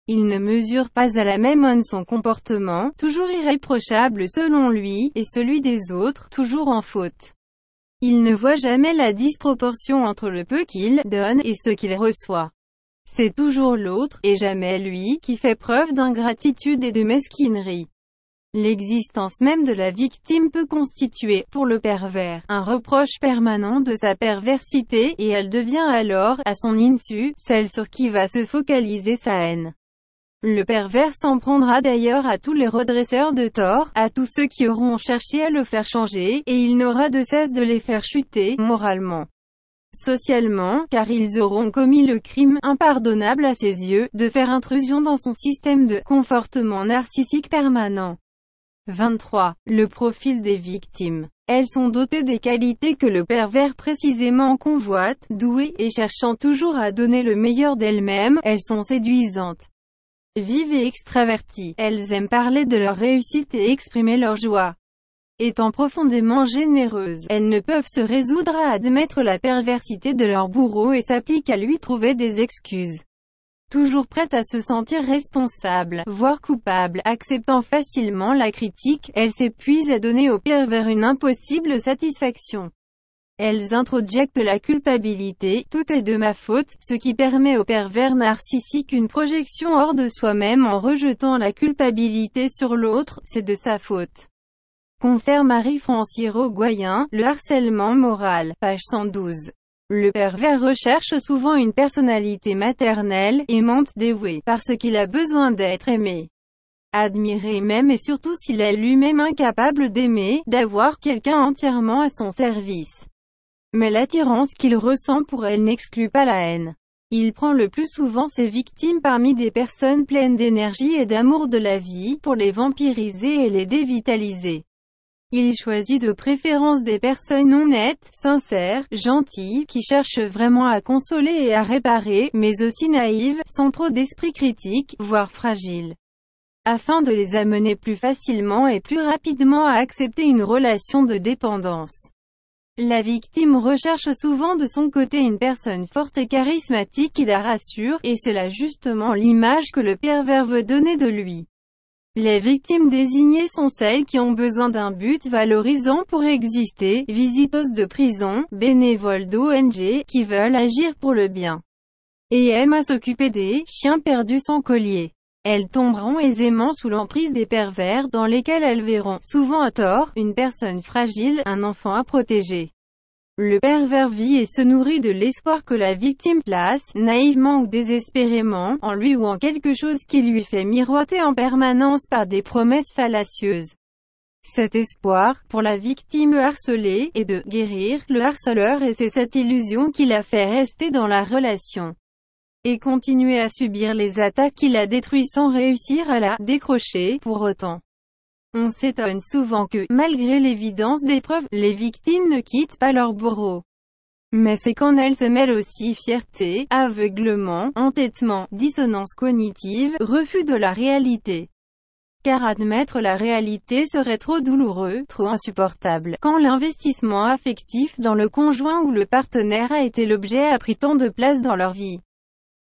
Il ne mesure pas à la même aune son comportement, toujours irréprochable selon lui, et celui des autres, toujours en faute. Il ne voit jamais la disproportion entre le peu qu'il donne et ce qu'il reçoit. C'est toujours l'autre, et jamais lui, qui fait preuve d'ingratitude et de mesquinerie. L'existence même de la victime peut constituer, pour le pervers, un reproche permanent de sa perversité, et elle devient alors, à son insu, celle sur qui va se focaliser sa haine. Le pervers s'en prendra d'ailleurs à tous les redresseurs de tort, à tous ceux qui auront cherché à le faire changer, et il n'aura de cesse de les faire chuter, moralement. Socialement, car ils auront commis le crime, impardonnable à ses yeux, de faire intrusion dans son système de confortement narcissique permanent. 23. Le profil des victimes. Elles sont dotées des qualités que le pervers précisément convoite, douées, et cherchant toujours à donner le meilleur d'elles-mêmes, elles sont séduisantes. Vives et extraverties, elles aiment parler de leur réussite et exprimer leur joie. Étant profondément généreuses, elles ne peuvent se résoudre à admettre la perversité de leur bourreau et s'appliquent à lui trouver des excuses. Toujours prêtes à se sentir responsables, voire coupables, acceptant facilement la critique, elles s'épuisent à donner au pervers une impossible satisfaction. Elles introjectent la culpabilité, tout est de ma faute, ce qui permet au pervers narcissique une projection hors de soi-même en rejetant la culpabilité sur l'autre, c'est de sa faute. Confère Marie-France Hirogoyen, Le harcèlement moral, page 112. Le pervers recherche souvent une personnalité maternelle, aimante, dévouée, parce qu'il a besoin d'être aimé, admiré même et surtout s'il est lui-même incapable d'aimer, d'avoir quelqu'un entièrement à son service. Mais l'attirance qu'il ressent pour elle n'exclut pas la haine. Il prend le plus souvent ses victimes parmi des personnes pleines d'énergie et d'amour de la vie, pour les vampiriser et les dévitaliser. Il choisit de préférence des personnes honnêtes, sincères, gentilles, qui cherchent vraiment à consoler et à réparer, mais aussi naïves, sans trop d'esprit critique, voire fragiles. Afin de les amener plus facilement et plus rapidement à accepter une relation de dépendance. La victime recherche souvent de son côté une personne forte et charismatique qui la rassure, et c'est là justement l'image que le pervers veut donner de lui. Les victimes désignées sont celles qui ont besoin d'un but valorisant pour exister, visiteuses de prison, bénévoles d'ONG, qui veulent agir pour le bien. Et aiment à s'occuper des chiens perdus sans collier. Elles tomberont aisément sous l'emprise des pervers dans lesquels elles verront, souvent à tort, une personne fragile, un enfant à protéger. Le pervers vit et se nourrit de l'espoir que la victime place, naïvement ou désespérément, en lui ou en quelque chose qui lui fait miroiter en permanence par des promesses fallacieuses. Cet espoir, pour la victime harcelée, est de guérir le harceleur et c'est cette illusion qui l'a fait rester dans la relation et continuer à subir les attaques qui la détruisent sans réussir à la décrocher. Pour autant, on s'étonne souvent que, malgré l'évidence des preuves, les victimes ne quittent pas leur bourreau. Mais c'est qu'en elles se mêlent aussi fierté, aveuglement, entêtement, dissonance cognitive, refus de la réalité. Car admettre la réalité serait trop douloureux, trop insupportable. Quand l'investissement affectif dans le conjoint ou le partenaire a été l'objet a pris tant de place dans leur vie.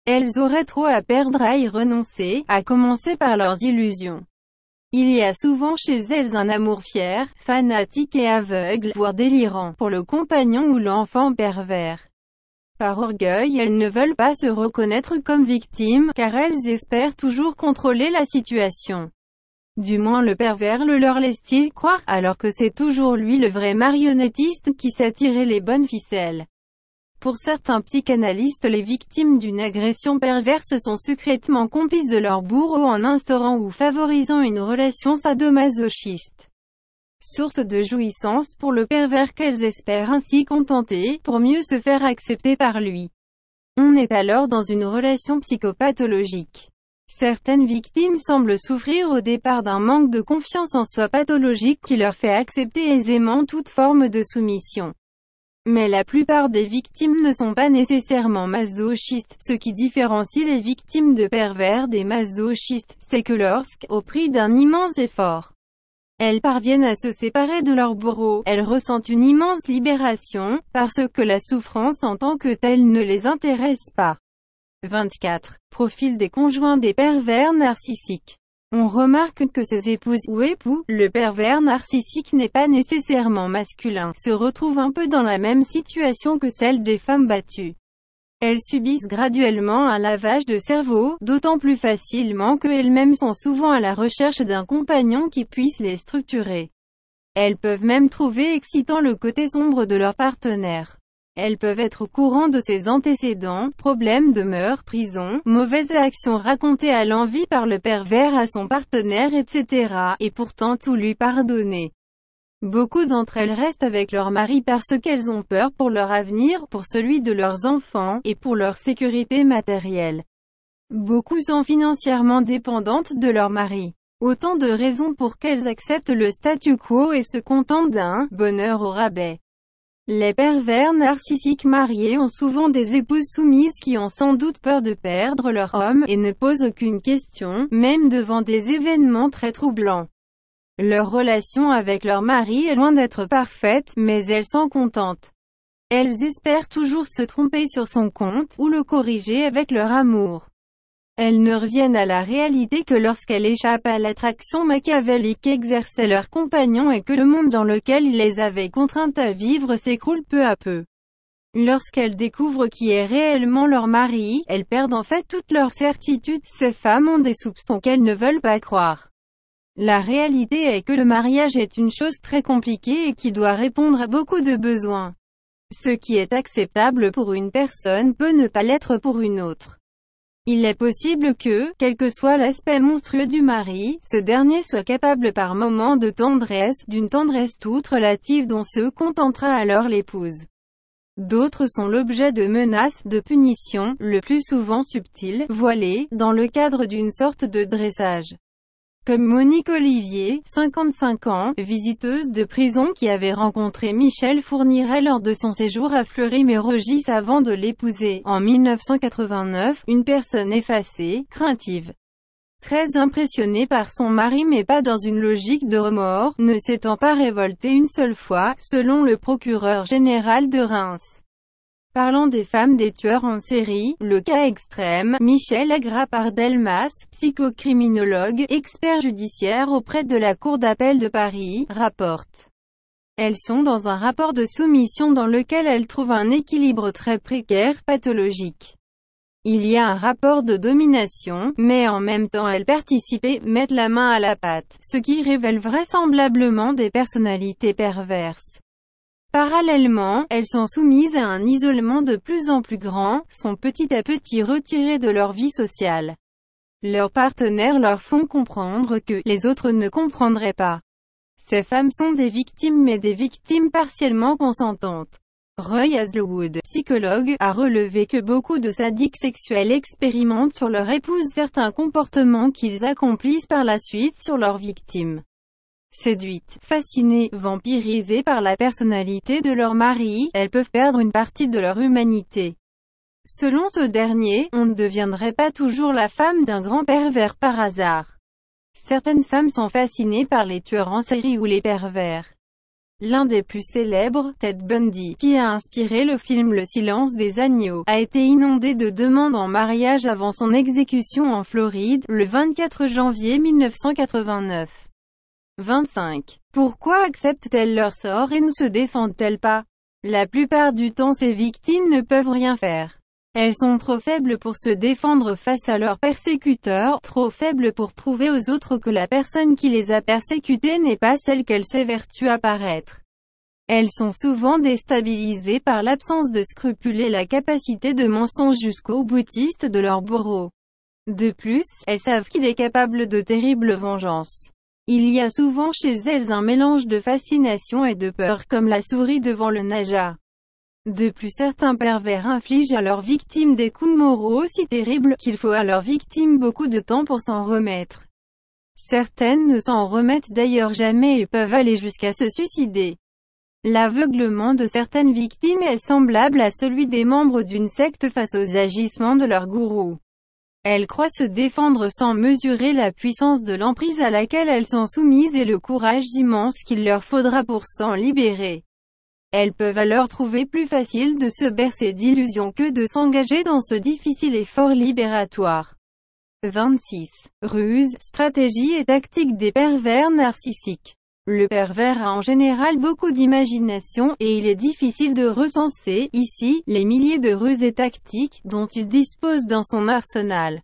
Elles auraient trop à perdre à y renoncer, à commencer par leurs illusions. Il y a souvent chez elles un amour fier, fanatique et aveugle, voire délirant, pour le compagnon ou l'enfant pervers. Par orgueil, elles ne veulent pas se reconnaître comme victimes, car elles espèrent toujours contrôler la situation. Du moins le pervers le leur laisse-t-il croire, alors que c'est toujours lui le vrai marionnettiste qui sait tirer les bonnes ficelles. Pour certains psychanalystes, les victimes d'une agression perverse sont secrètement complices de leur bourreau en instaurant ou favorisant une relation sadomasochiste. Source de jouissance pour le pervers qu'elles espèrent ainsi contenter, pour mieux se faire accepter par lui. On est alors dans une relation psychopathologique. Certaines victimes semblent souffrir au départ d'un manque de confiance en soi pathologique qui leur fait accepter aisément toute forme de soumission. Mais la plupart des victimes ne sont pas nécessairement masochistes. Ce qui différencie les victimes de pervers des masochistes, c'est que au prix d'un immense effort, elles parviennent à se séparer de leur bourreau, elles ressentent une immense libération, parce que la souffrance en tant que telle ne les intéresse pas. 24. Profil des conjoints des pervers narcissiques. On remarque que ces épouses ou époux, le pervers narcissique n'est pas nécessairement masculin, se retrouvent un peu dans la même situation que celle des femmes battues. Elles subissent graduellement un lavage de cerveau, d'autant plus facilement qu'elles-mêmes sont souvent à la recherche d'un compagnon qui puisse les structurer. Elles peuvent même trouver excitant le côté sombre de leur partenaire. Elles peuvent être au courant de ses antécédents, problèmes de meurtre, prison, mauvaises actions racontées à l'envi par le pervers à son partenaire etc. et pourtant tout lui pardonner. Beaucoup d'entre elles restent avec leur mari parce qu'elles ont peur pour leur avenir, pour celui de leurs enfants, et pour leur sécurité matérielle. Beaucoup sont financièrement dépendantes de leur mari. Autant de raisons pour qu'elles acceptent le statu quo et se contentent d'un « bonheur au rabais ». Les pervers narcissiques mariés ont souvent des épouses soumises qui ont sans doute peur de perdre leur homme, et ne posent aucune question, même devant des événements très troublants. Leur relation avec leur mari est loin d'être parfaite, mais elles s'en contentent. Elles espèrent toujours se tromper sur son compte, ou le corriger avec leur amour. Elles ne reviennent à la réalité que lorsqu'elles échappent à l'attraction machiavélique qu'exerçait leur compagnon et que le monde dans lequel il les avait contraintes à vivre s'écroule peu à peu. Lorsqu'elles découvrent qui est réellement leur mari, elles perdent en fait toute leur certitude. Ces femmes ont des soupçons qu'elles ne veulent pas croire. La réalité est que le mariage est une chose très compliquée et qui doit répondre à beaucoup de besoins. Ce qui est acceptable pour une personne peut ne pas l'être pour une autre. Il est possible que, quel que soit l'aspect monstrueux du mari, ce dernier soit capable par moments de tendresse, d'une tendresse toute relative dont se contentera alors l'épouse. D'autres sont l'objet de menaces, de punitions, le plus souvent subtiles, voilées, dans le cadre d'une sorte de dressage. Comme Monique Olivier, 55 ans, visiteuse de prison qui avait rencontré Michel Fourniret lors de son séjour à Fleury-Mérogis avant de l'épouser, en 1989, une personne effacée, craintive. Très impressionnée par son mari mais pas dans une logique de remords, ne s'étant pas révoltée une seule fois, selon le procureur général de Reims. Parlant des femmes des tueurs en série, le cas extrême, Michel Agrapardelmas, psychocriminologue, expert judiciaire auprès de la Cour d'appel de Paris, rapporte. Elles sont dans un rapport de soumission dans lequel elles trouvent un équilibre très précaire, pathologique. Il y a un rapport de domination, mais en même temps elles participent et mettent la main à la pâte, ce qui révèle vraisemblablement des personnalités perverses. Parallèlement, elles sont soumises à un isolement de plus en plus grand, sont petit à petit retirées de leur vie sociale. Leurs partenaires leur font comprendre que les autres ne comprendraient pas. Ces femmes sont des victimes, mais des victimes partiellement consentantes. Roy Hazelwood, psychologue, a relevé que beaucoup de sadiques sexuels expérimentent sur leur épouse certains comportements qu'ils accomplissent par la suite sur leurs victimes. Séduites, fascinées, vampirisées par la personnalité de leur mari, elles peuvent perdre une partie de leur humanité. Selon ce dernier, on ne deviendrait pas toujours la femme d'un grand pervers par hasard. Certaines femmes sont fascinées par les tueurs en série ou les pervers. L'un des plus célèbres, Ted Bundy, qui a inspiré le film Le Silence des agneaux, a été inondé de demandes en mariage avant son exécution en Floride, le 24 janvier 1989. 25. Pourquoi acceptent-elles leur sort et ne se défendent-elles pas? La plupart du temps, ces victimes ne peuvent rien faire. Elles sont trop faibles pour se défendre face à leurs persécuteurs, trop faibles pour prouver aux autres que la personne qui les a persécutées n'est pas celle qu'elles s'évertuent à paraître. Elles sont souvent déstabilisées par l'absence de scrupules et la capacité de mensonge jusqu'au boutiste de leur bourreau. De plus, elles savent qu'il est capable de terribles vengeances. Il y a souvent chez elles un mélange de fascination et de peur comme la souris devant le naja. De plus, certains pervers infligent à leurs victimes des coups moraux si terribles qu'il faut à leurs victimes beaucoup de temps pour s'en remettre. Certaines ne s'en remettent d'ailleurs jamais et peuvent aller jusqu'à se suicider. L'aveuglement de certaines victimes est semblable à celui des membres d'une secte face aux agissements de leur gourou. Elles croient se défendre sans mesurer la puissance de l'emprise à laquelle elles sont soumises et le courage immense qu'il leur faudra pour s'en libérer. Elles peuvent alors trouver plus facile de se bercer d'illusions que de s'engager dans ce difficile effort libératoire. 26. Ruse, stratégie et tactique des pervers narcissiques. Le pervers a en général beaucoup d'imagination, et il est difficile de recenser, ici, les milliers de ruses et tactiques dont il dispose dans son arsenal.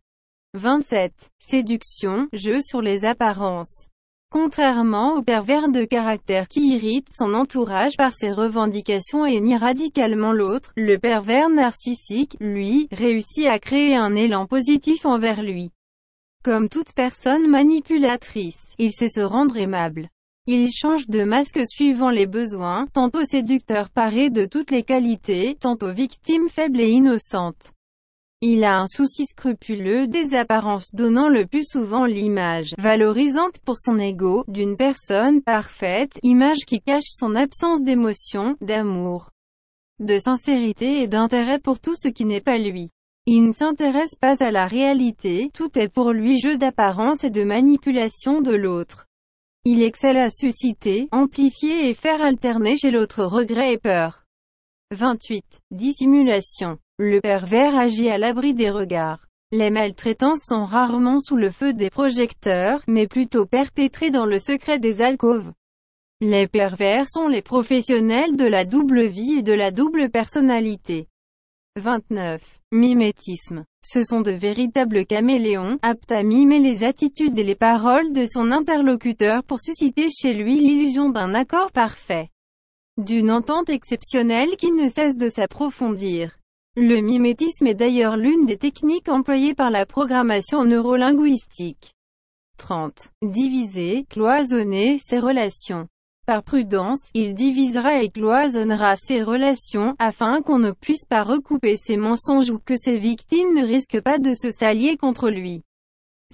27. Séduction, jeu sur les apparences. Contrairement au pervers de caractère qui irrite son entourage par ses revendications et nie radicalement l'autre, le pervers narcissique, lui, réussit à créer un élan positif envers lui. Comme toute personne manipulatrice, il sait se rendre aimable. Il change de masque suivant les besoins, tantôt séducteur paré de toutes les qualités, tantôt victime faible et innocente. Il a un souci scrupuleux des apparences, donnant le plus souvent l'image valorisante pour son ego d'une personne parfaite, image qui cache son absence d'émotion, d'amour, de sincérité et d'intérêt pour tout ce qui n'est pas lui. Il ne s'intéresse pas à la réalité, tout est pour lui jeu d'apparence et de manipulation de l'autre. Il excelle à susciter, amplifier et faire alterner chez l'autre regret et peur. 28. Dissimulation. Le pervers agit à l'abri des regards. Les maltraitances sont rarement sous le feu des projecteurs, mais plutôt perpétrées dans le secret des alcôves. Les pervers sont les professionnels de la double vie et de la double personnalité. 29. Mimétisme. Ce sont de véritables caméléons, aptes à mimer les attitudes et les paroles de son interlocuteur pour susciter chez lui l'illusion d'un accord parfait, d'une entente exceptionnelle qui ne cesse de s'approfondir. Le mimétisme est d'ailleurs l'une des techniques employées par la programmation neurolinguistique. 30. Diviser, cloisonner ses relations. Par prudence, il divisera et cloisonnera ses relations, afin qu'on ne puisse pas recouper ses mensonges ou que ses victimes ne risquent pas de se s'allier contre lui.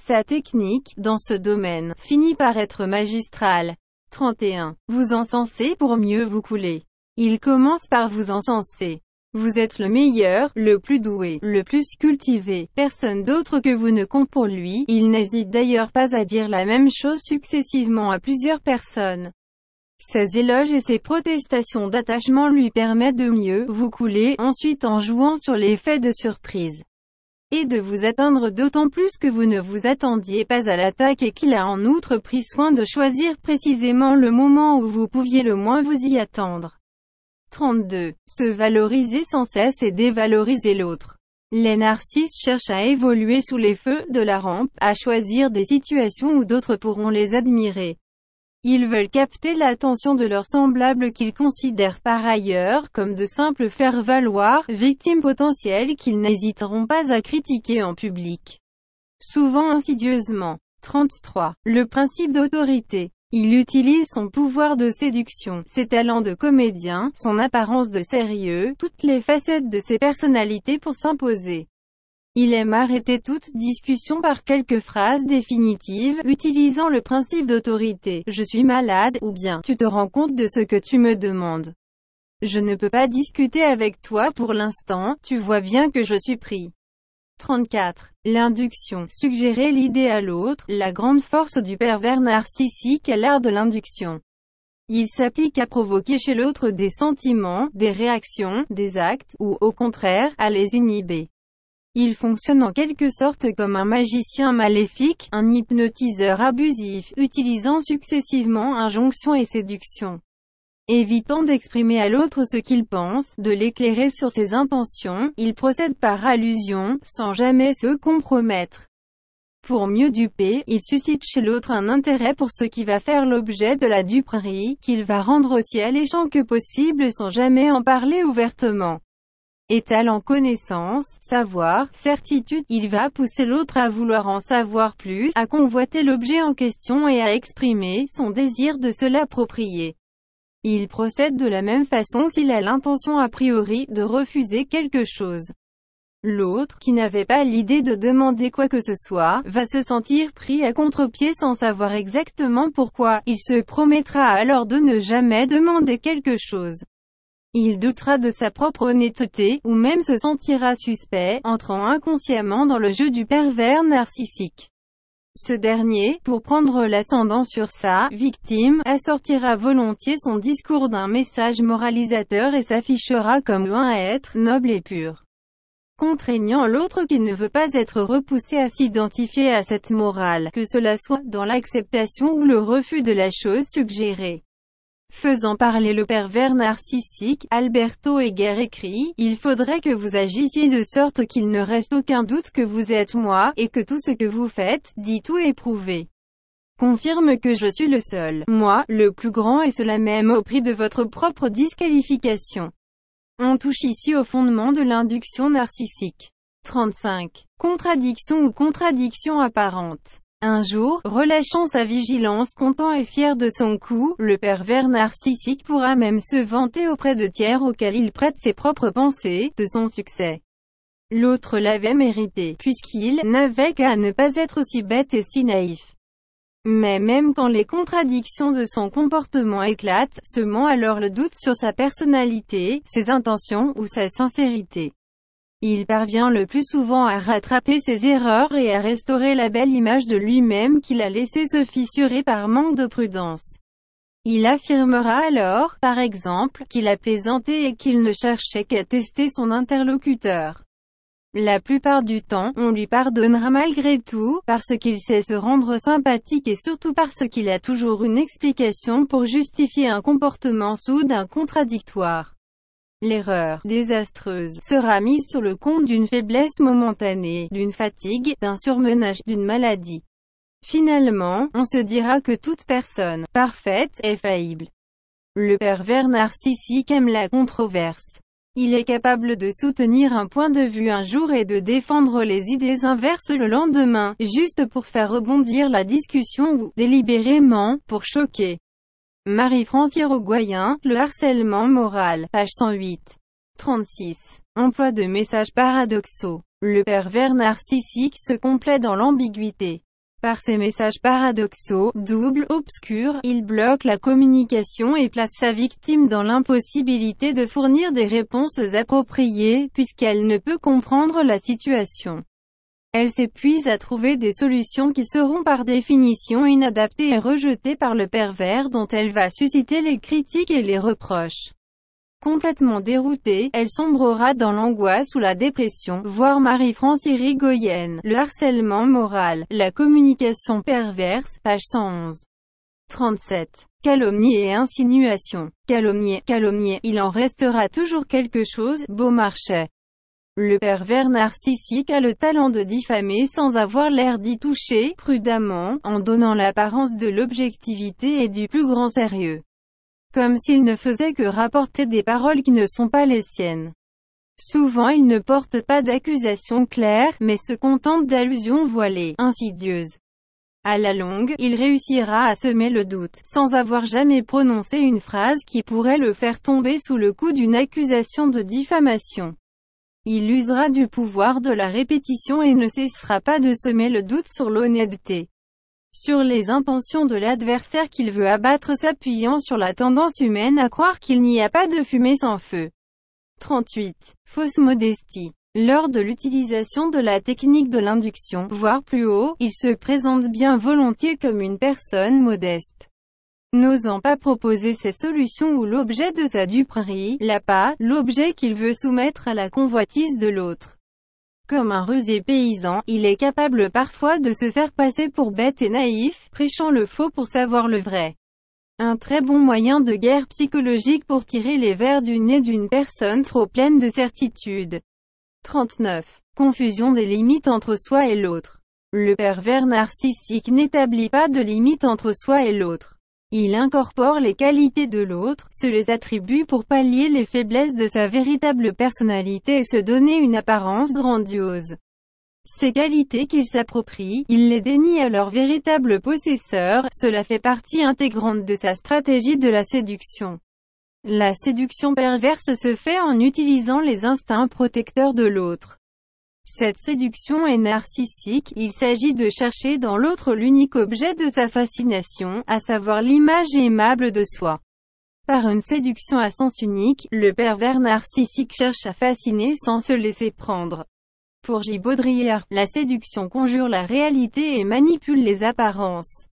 Sa technique, dans ce domaine, finit par être magistrale. 31. Vous encenser pour mieux vous couler. Il commence par vous encenser. Vous êtes le meilleur, le plus doué, le plus cultivé, personne d'autre que vous ne compte pour lui. Il n'hésite d'ailleurs pas à dire la même chose successivement à plusieurs personnes. Ses éloges et ses protestations d'attachement lui permettent de mieux vous couler, ensuite en jouant sur l'effet de surprise. Et de vous atteindre d'autant plus que vous ne vous attendiez pas à l'attaque et qu'il a en outre pris soin de choisir précisément le moment où vous pouviez le moins vous y attendre. 32. Se valoriser sans cesse et dévaloriser l'autre. Les narcisses cherchent à évoluer sous les feux de la rampe, à choisir des situations où d'autres pourront les admirer. Ils veulent capter l'attention de leurs semblables qu'ils considèrent par ailleurs comme de simples faire-valoir, victimes potentielles qu'ils n'hésiteront pas à critiquer en public. Souvent insidieusement. 33. Le principe d'autorité. Il utilise son pouvoir de séduction, ses talents de comédien, son apparence de sérieux, toutes les facettes de ses personnalités pour s'imposer. Il aime arrêter toute discussion par quelques phrases définitives, utilisant le principe d'autorité. Je suis malade, ou bien, tu te rends compte de ce que tu me demandes. Je ne peux pas discuter avec toi pour l'instant, tu vois bien que je suis pris. 34. L'induction. Suggérer l'idée à l'autre, la grande force du pervers narcissique est l'art de l'induction. Il s'applique à provoquer chez l'autre des sentiments, des réactions, des actes, ou, au contraire, à les inhiber. Il fonctionne en quelque sorte comme un magicien maléfique, un hypnotiseur abusif, utilisant successivement injonction et séduction. Évitant d'exprimer à l'autre ce qu'il pense, de l'éclairer sur ses intentions, il procède par allusion, sans jamais se compromettre. Pour mieux duper, il suscite chez l'autre un intérêt pour ce qui va faire l'objet de la duperie, qu'il va rendre aussi alléchant que possible sans jamais en parler ouvertement. Étalant connaissance, savoir, certitude, il va pousser l'autre à vouloir en savoir plus, à convoiter l'objet en question et à exprimer son désir de se l'approprier. Il procède de la même façon s'il a l'intention a priori de refuser quelque chose. L'autre, qui n'avait pas l'idée de demander quoi que ce soit, va se sentir pris à contre-pied sans savoir exactement pourquoi. Il se promettra alors de ne jamais demander quelque chose. Il doutera de sa propre honnêteté, ou même se sentira suspect, entrant inconsciemment dans le jeu du pervers narcissique. Ce dernier, pour prendre l'ascendant sur sa victime, assortira volontiers son discours d'un message moralisateur et s'affichera comme un être noble et pur, contraignant l'autre qui ne veut pas être repoussé à s'identifier à cette morale, que cela soit dans l'acceptation ou le refus de la chose suggérée. Faisant parler le pervers narcissique, Alberto Heger écrit, « Il faudrait que vous agissiez de sorte qu'il ne reste aucun doute que vous êtes moi, et que tout ce que vous faites, dites ou éprouvez, confirme que je suis le seul, moi, le plus grand et cela même au prix de votre propre disqualification. » On touche ici au fondement de l'induction narcissique. 35. Contradiction ou contradiction apparente. Un jour, relâchant sa vigilance, content et fier de son coup, le pervers narcissique pourra même se vanter auprès de tiers auxquels il prête ses propres pensées, de son succès. L'autre l'avait mérité, puisqu'il n'avait qu'à ne pas être aussi bête et si naïf. Mais même quand les contradictions de son comportement éclatent, semant alors le doute sur sa personnalité, ses intentions ou sa sincérité, il parvient le plus souvent à rattraper ses erreurs et à restaurer la belle image de lui-même qu'il a laissé se fissurer par manque de prudence. Il affirmera alors, par exemple, qu'il a plaisanté et qu'il ne cherchait qu'à tester son interlocuteur. La plupart du temps, on lui pardonnera malgré tout, parce qu'il sait se rendre sympathique et surtout parce qu'il a toujours une explication pour justifier un comportement soudain contradictoire. L'erreur désastreuse sera mise sur le compte d'une faiblesse momentanée, d'une fatigue, d'un surmenage, d'une maladie. Finalement, on se dira que toute personne parfaite est faillible. Le pervers narcissique aime la controverse. Il est capable de soutenir un point de vue un jour et de défendre les idées inverses le lendemain, juste pour faire rebondir la discussion ou, délibérément, pour choquer. Marie-France Hirogoyen, Le harcèlement moral, page 108. 36. Emploi de messages paradoxaux. Le pervers narcissique se complaît dans l'ambiguïté. Par ces messages paradoxaux, doubles, obscurs, il bloque la communication et place sa victime dans l'impossibilité de fournir des réponses appropriées, puisqu'elle ne peut comprendre la situation. Elle s'épuise à trouver des solutions qui seront par définition inadaptées et rejetées par le pervers dont elle va susciter les critiques et les reproches. Complètement déroutée, elle sombrera dans l'angoisse ou la dépression, voire Marie-France Irigoyen, Le harcèlement moral, la communication perverse, page 111. 37. Calomnie et insinuation. Calomnier, il en restera toujours quelque chose, Beaumarchais. Le pervers narcissique a le talent de diffamer sans avoir l'air d'y toucher, prudemment, en donnant l'apparence de l'objectivité et du plus grand sérieux. Comme s'il ne faisait que rapporter des paroles qui ne sont pas les siennes. Souvent il ne porte pas d'accusations claires, mais se contente d'allusions voilées, insidieuses. À la longue, il réussira à semer le doute, sans avoir jamais prononcé une phrase qui pourrait le faire tomber sous le coup d'une accusation de diffamation. Il usera du pouvoir de la répétition et ne cessera pas de semer le doute sur l'honnêteté, sur les intentions de l'adversaire qu'il veut abattre, s'appuyant sur la tendance humaine à croire qu'il n'y a pas de fumée sans feu. 38. Fausse modestie. Lors de l'utilisation de la technique de l'induction, voire plus haut, il se présente bien volontiers comme une personne modeste, n'osant pas proposer ses solutions ou l'objet de sa duperie, l'appât, l'objet qu'il veut soumettre à la convoitise de l'autre. Comme un rusé paysan, il est capable parfois de se faire passer pour bête et naïf, prêchant le faux pour savoir le vrai. Un très bon moyen de guerre psychologique pour tirer les vers du nez d'une personne trop pleine de certitude. 39. Confusion des limites entre soi et l'autre. Le pervers narcissique n'établit pas de limite entre soi et l'autre. Il incorpore les qualités de l'autre, se les attribue pour pallier les faiblesses de sa véritable personnalité et se donner une apparence grandiose. Ces qualités qu'il s'approprie, il les dénie à leur véritable possesseur, cela fait partie intégrante de sa stratégie de la séduction. La séduction perverse se fait en utilisant les instincts protecteurs de l'autre. Cette séduction est narcissique, il s'agit de chercher dans l'autre l'unique objet de sa fascination, à savoir l'image aimable de soi. Par une séduction à sens unique, le pervers narcissique cherche à fasciner sans se laisser prendre. Pour J. Baudrillard, la séduction conjure la réalité et manipule les apparences.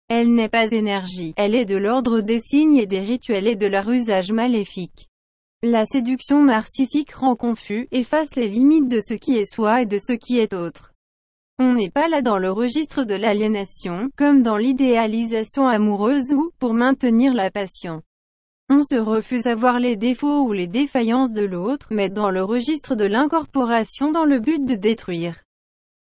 Elle n'est pas énergie, elle est de l'ordre des signes et des rituels et de leur usage maléfique. La séduction narcissique rend confus, efface les limites de ce qui est soi et de ce qui est autre. On n'est pas là dans le registre de l'aliénation, comme dans l'idéalisation amoureuse ou, pour maintenir la passion. On se refuse à voir les défauts ou les défaillances de l'autre, mais dans le registre de l'incorporation dans le but de détruire.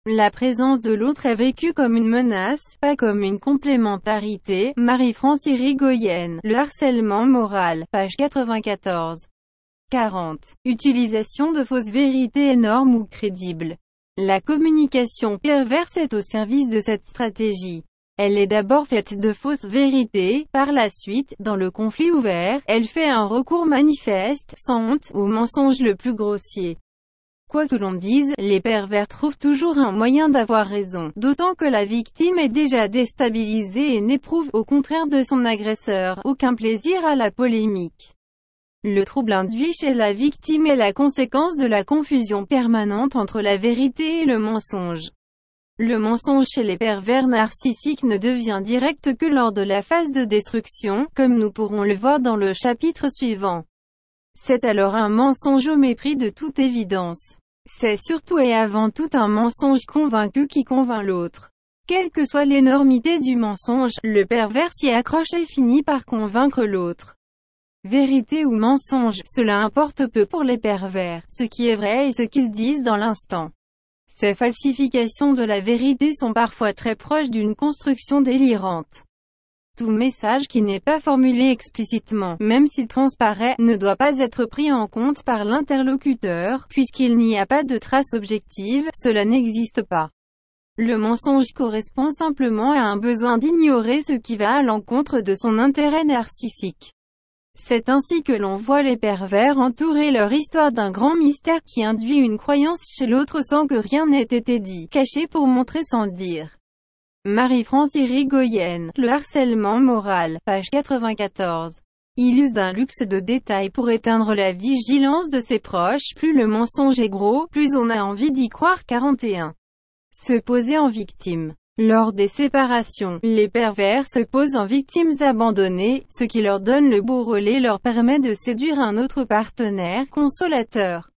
La présence de l'autre est vécue comme une menace, pas comme une complémentarité. Marie-France Irigoyen, Le harcèlement moral, page 94. 40. Utilisation de fausses vérités énormes ou crédibles. La communication perverse est au service de cette stratégie. Elle est d'abord faite de fausses vérités, par la suite, dans le conflit ouvert, elle fait un recours manifeste, sans honte, au mensonge le plus grossier. Quoi que l'on dise, les pervers trouvent toujours un moyen d'avoir raison, d'autant que la victime est déjà déstabilisée et n'éprouve, au contraire de son agresseur, aucun plaisir à la polémique. Le trouble induit chez la victime est la conséquence de la confusion permanente entre la vérité et le mensonge. Le mensonge chez les pervers narcissiques ne devient direct que lors de la phase de destruction, comme nous pourrons le voir dans le chapitre suivant. C'est alors un mensonge au mépris de toute évidence. C'est surtout et avant tout un mensonge convaincu qui convainc l'autre. Quelle que soit l'énormité du mensonge, le pervers s'y accroche et finit par convaincre l'autre. Vérité ou mensonge, cela importe peu pour les pervers, ce qui est vrai et ce qu'ils disent dans l'instant. Ces falsifications de la vérité sont parfois très proches d'une construction délirante. Tout message qui n'est pas formulé explicitement, même s'il transparaît, ne doit pas être pris en compte par l'interlocuteur, puisqu'il n'y a pas de trace objective, cela n'existe pas. Le mensonge correspond simplement à un besoin d'ignorer ce qui va à l'encontre de son intérêt narcissique. C'est ainsi que l'on voit les pervers entourer leur histoire d'un grand mystère qui induit une croyance chez l'autre sans que rien n'ait été dit, caché pour montrer sans dire. Marie-France Irigoyen, Le harcèlement moral, page 94. Il use d'un luxe de détails pour éteindre la vigilance de ses proches. Plus le mensonge est gros, plus on a envie d'y croire. 41. Se poser en victime. Lors des séparations, les pervers se posent en victimes abandonnées, ce qui leur donne le beau relais leur permet de séduire un autre partenaire, consolateur.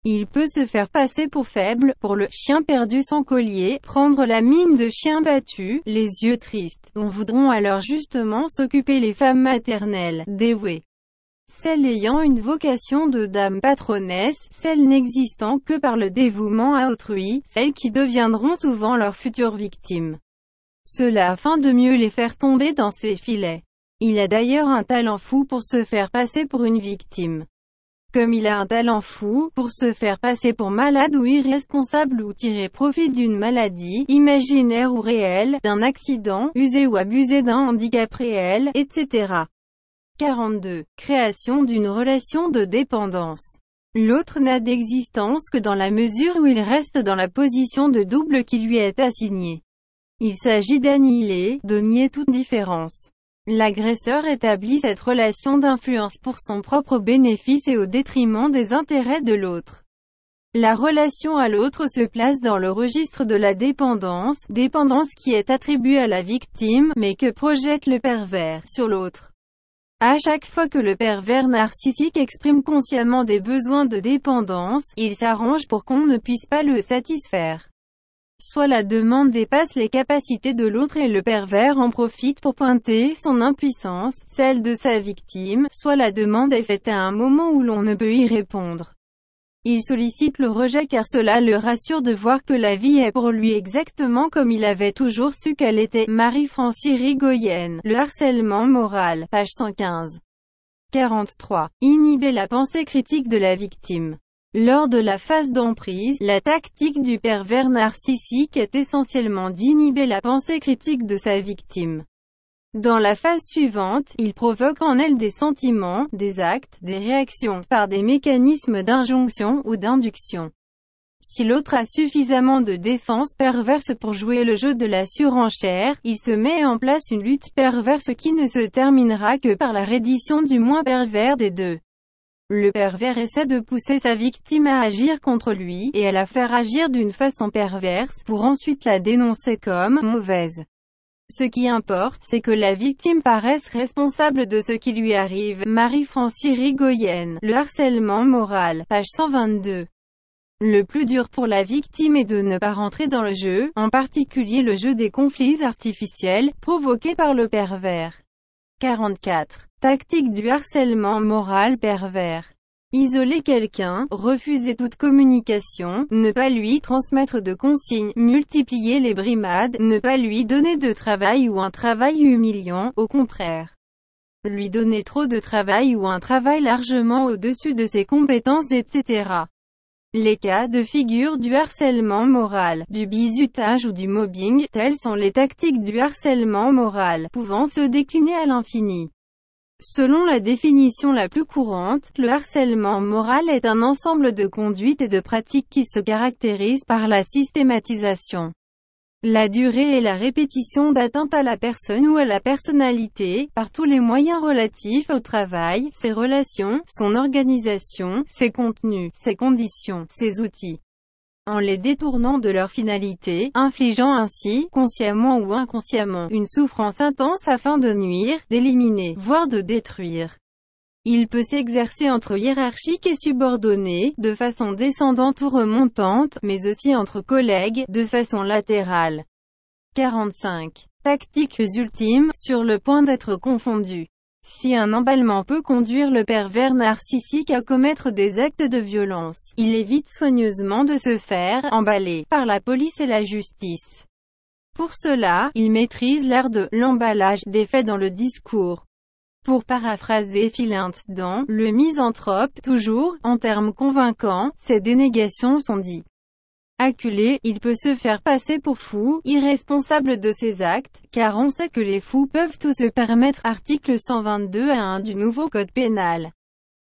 Il peut se faire passer pour faible, pour le « chien perdu sans collier », prendre la mine de chien battu, les yeux tristes, dont voudront alors justement s'occuper les femmes maternelles, dévouées. celles ayant une vocation de dame patronnesse, celles n'existant que par le dévouement à autrui, celles qui deviendront souvent leurs futures victimes. Cela afin de mieux les faire tomber dans ses filets. Il a d'ailleurs un talent fou pour se faire passer pour une victime. Comme il a un talent fou pour se faire passer pour malade ou irresponsable ou tirer profit d'une maladie, imaginaire ou réelle, d'un accident, user ou abuser d'un handicap réel, etc. 42. Création d'une relation de dépendance. L'autre n'a d'existence que dans la mesure où il reste dans la position de double qui lui est assignée. Il s'agit d'annihiler, de nier toute différence. L'agresseur établit cette relation d'influence pour son propre bénéfice et au détriment des intérêts de l'autre. La relation à l'autre se place dans le registre de la dépendance, dépendance qui est attribuée à la victime, mais que projette le pervers sur l'autre. À chaque fois que le pervers narcissique exprime consciemment des besoins de dépendance, il s'arrange pour qu'on ne puisse pas le satisfaire. Soit la demande dépasse les capacités de l'autre et le pervers en profite pour pointer son impuissance, celle de sa victime, soit la demande est faite à un moment où l'on ne peut y répondre. Il sollicite le rejet car cela le rassure de voir que la vie est pour lui exactement comme il avait toujours su qu'elle était. Marie-France Irigoyen. Le harcèlement moral. Page 115. 43. Inhiber la pensée critique de la victime. Lors de la phase d'emprise, la tactique du pervers narcissique est essentiellement d'inhiber la pensée critique de sa victime. Dans la phase suivante, il provoque en elle des sentiments, des actes, des réactions, par des mécanismes d'injonction ou d'induction. Si l'autre a suffisamment de défense perverse pour jouer le jeu de la surenchère, il se met en place une lutte perverse qui ne se terminera que par la reddition du moins pervers des deux. Le pervers essaie de pousser sa victime à agir contre lui, et à la faire agir d'une façon perverse, pour ensuite la dénoncer comme « mauvaise ». Ce qui importe, c'est que la victime paraisse responsable de ce qui lui arrive. Marie-France Irigoyen. Le harcèlement moral. Page 122. Le plus dur pour la victime est de ne pas rentrer dans le jeu, en particulier le jeu des conflits artificiels, provoqués par le pervers. 44. Tactique du harcèlement moral pervers. Isoler quelqu'un, refuser toute communication, ne pas lui transmettre de consignes, multiplier les brimades, ne pas lui donner de travail ou un travail humiliant, au contraire. Lui donner trop de travail ou un travail largement au-dessus de ses compétences, etc. Les cas de figure du harcèlement moral, du bizutage ou du mobbing, telles sont les tactiques du harcèlement moral, pouvant se décliner à l'infini. Selon la définition la plus courante, le harcèlement moral est un ensemble de conduites et de pratiques qui se caractérisent par la systématisation, la durée et la répétition d'atteintes à la personne ou à la personnalité, par tous les moyens relatifs au travail, ses relations, son organisation, ses contenus, ses conditions, ses outils, en les détournant de leur finalité, infligeant ainsi, consciemment ou inconsciemment, une souffrance intense afin de nuire, d'éliminer, voire de détruire. Il peut s'exercer entre hiérarchiques et subordonnés, de façon descendante ou remontante, mais aussi entre collègues, de façon latérale. 45. Tactiques ultimes, sur le point d'être confondues. Si un emballement peut conduire le pervers narcissique à commettre des actes de violence, il évite soigneusement de se faire emballer par la police et la justice. Pour cela, il maîtrise l'art de l'emballage des faits dans le discours. Pour paraphraser Philinte dans Le Misanthrope, toujours, en termes convaincants, ces dénégations sont dites. Acculé, il peut se faire passer pour fou, irresponsable de ses actes, car on sait que les fous peuvent tout se permettre. Article 122-1 du nouveau Code pénal.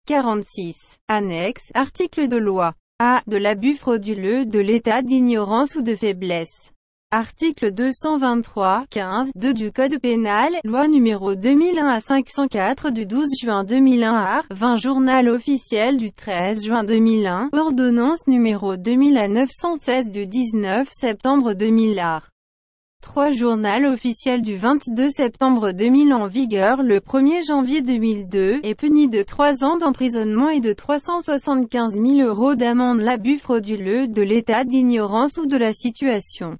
46. Annexe, article de loi. A. De l'abus frauduleux, de l'état d'ignorance ou de faiblesse. Article 223-15-2 du Code pénal, loi numéro 2001-504 du 12 juin 2001 art. 20 Journal officiel du 13 juin 2001, ordonnance numéro 2000-916 du 19 septembre 2000 art. 3 Journal officiel du 22 septembre 2000 en vigueur le 1er janvier 2002, est puni de 3 ans d'emprisonnement et de 375 000 € d'amende l'abus frauduleux de l'état d'ignorance ou de la situation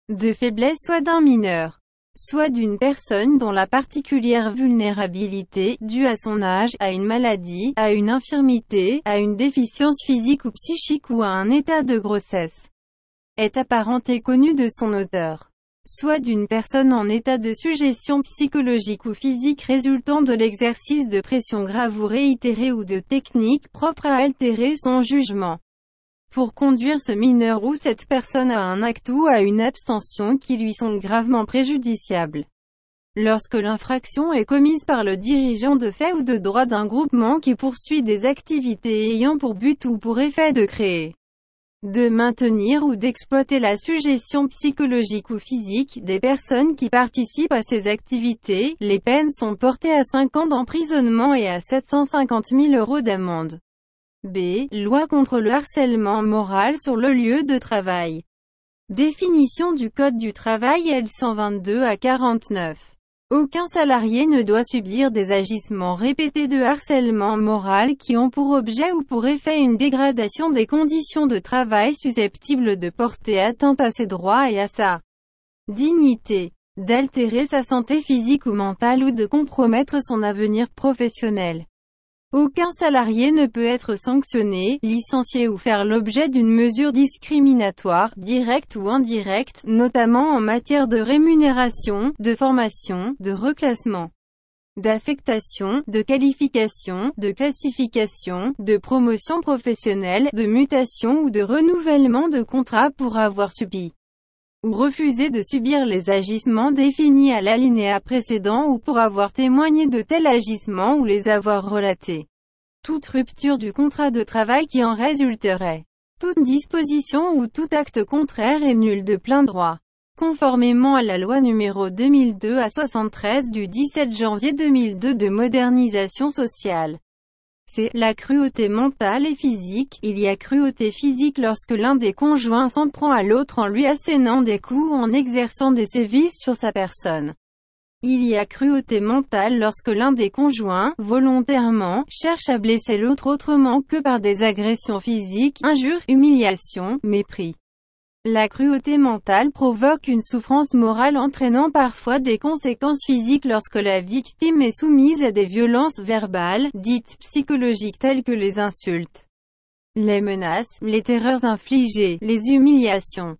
de faiblesse soit d'un mineur. soit d'une personne dont la particulière vulnérabilité, due à son âge, à une maladie, à une infirmité, à une déficience physique ou psychique ou à un état de grossesse, est apparente et connue de son auteur. Soit d'une personne en état de sujétion psychologique ou physique résultant de l'exercice de pression grave ou réitérée ou de techniques propres à altérer son jugement, pour conduire ce mineur ou cette personne à un acte ou à une abstention qui lui sont gravement préjudiciables. Lorsque l'infraction est commise par le dirigeant de fait ou de droit d'un groupement qui poursuit des activités ayant pour but ou pour effet de créer, de maintenir ou d'exploiter la sujétion psychologique ou physique des personnes qui participent à ces activités, les peines sont portées à 5 ans d'emprisonnement et à 750 000 € d'amende. B. Loi contre le harcèlement moral sur le lieu de travail. Définition du Code du travail L 122 à 49. Aucun salarié ne doit subir des agissements répétés de harcèlement moral qui ont pour objet ou pour effet une dégradation des conditions de travail susceptibles de porter atteinte à ses droits et à sa dignité, d'altérer sa santé physique ou mentale ou de compromettre son avenir professionnel. Aucun salarié ne peut être sanctionné, licencié ou faire l'objet d'une mesure discriminatoire, directe ou indirecte, notamment en matière de rémunération, de formation, de reclassement, d'affectation, de qualification, de classification, de promotion professionnelle, de mutation ou de renouvellement de contrat pour avoir subi ou refusé de subir les agissements définis à l'alinéa précédent ou pour avoir témoigné de tels agissements ou les avoir relatés. Toute rupture du contrat de travail qui en résulterait. Toute disposition ou tout acte contraire est nul de plein droit. Conformément à la loi numéro 2002/73 du 17 janvier 2002 de modernisation sociale. C'est la cruauté mentale et physique. Il y a cruauté physique lorsque l'un des conjoints s'en prend à l'autre en lui assénant des coups ou en exerçant des sévices sur sa personne. Il y a cruauté mentale lorsque l'un des conjoints, volontairement, cherche à blesser l'autre autrement que par des agressions physiques, injures, humiliations, mépris. La cruauté mentale provoque une souffrance morale entraînant parfois des conséquences physiques lorsque la victime est soumise à des violences verbales, dites psychologiques telles que les insultes, les menaces, les terreurs infligées, les humiliations.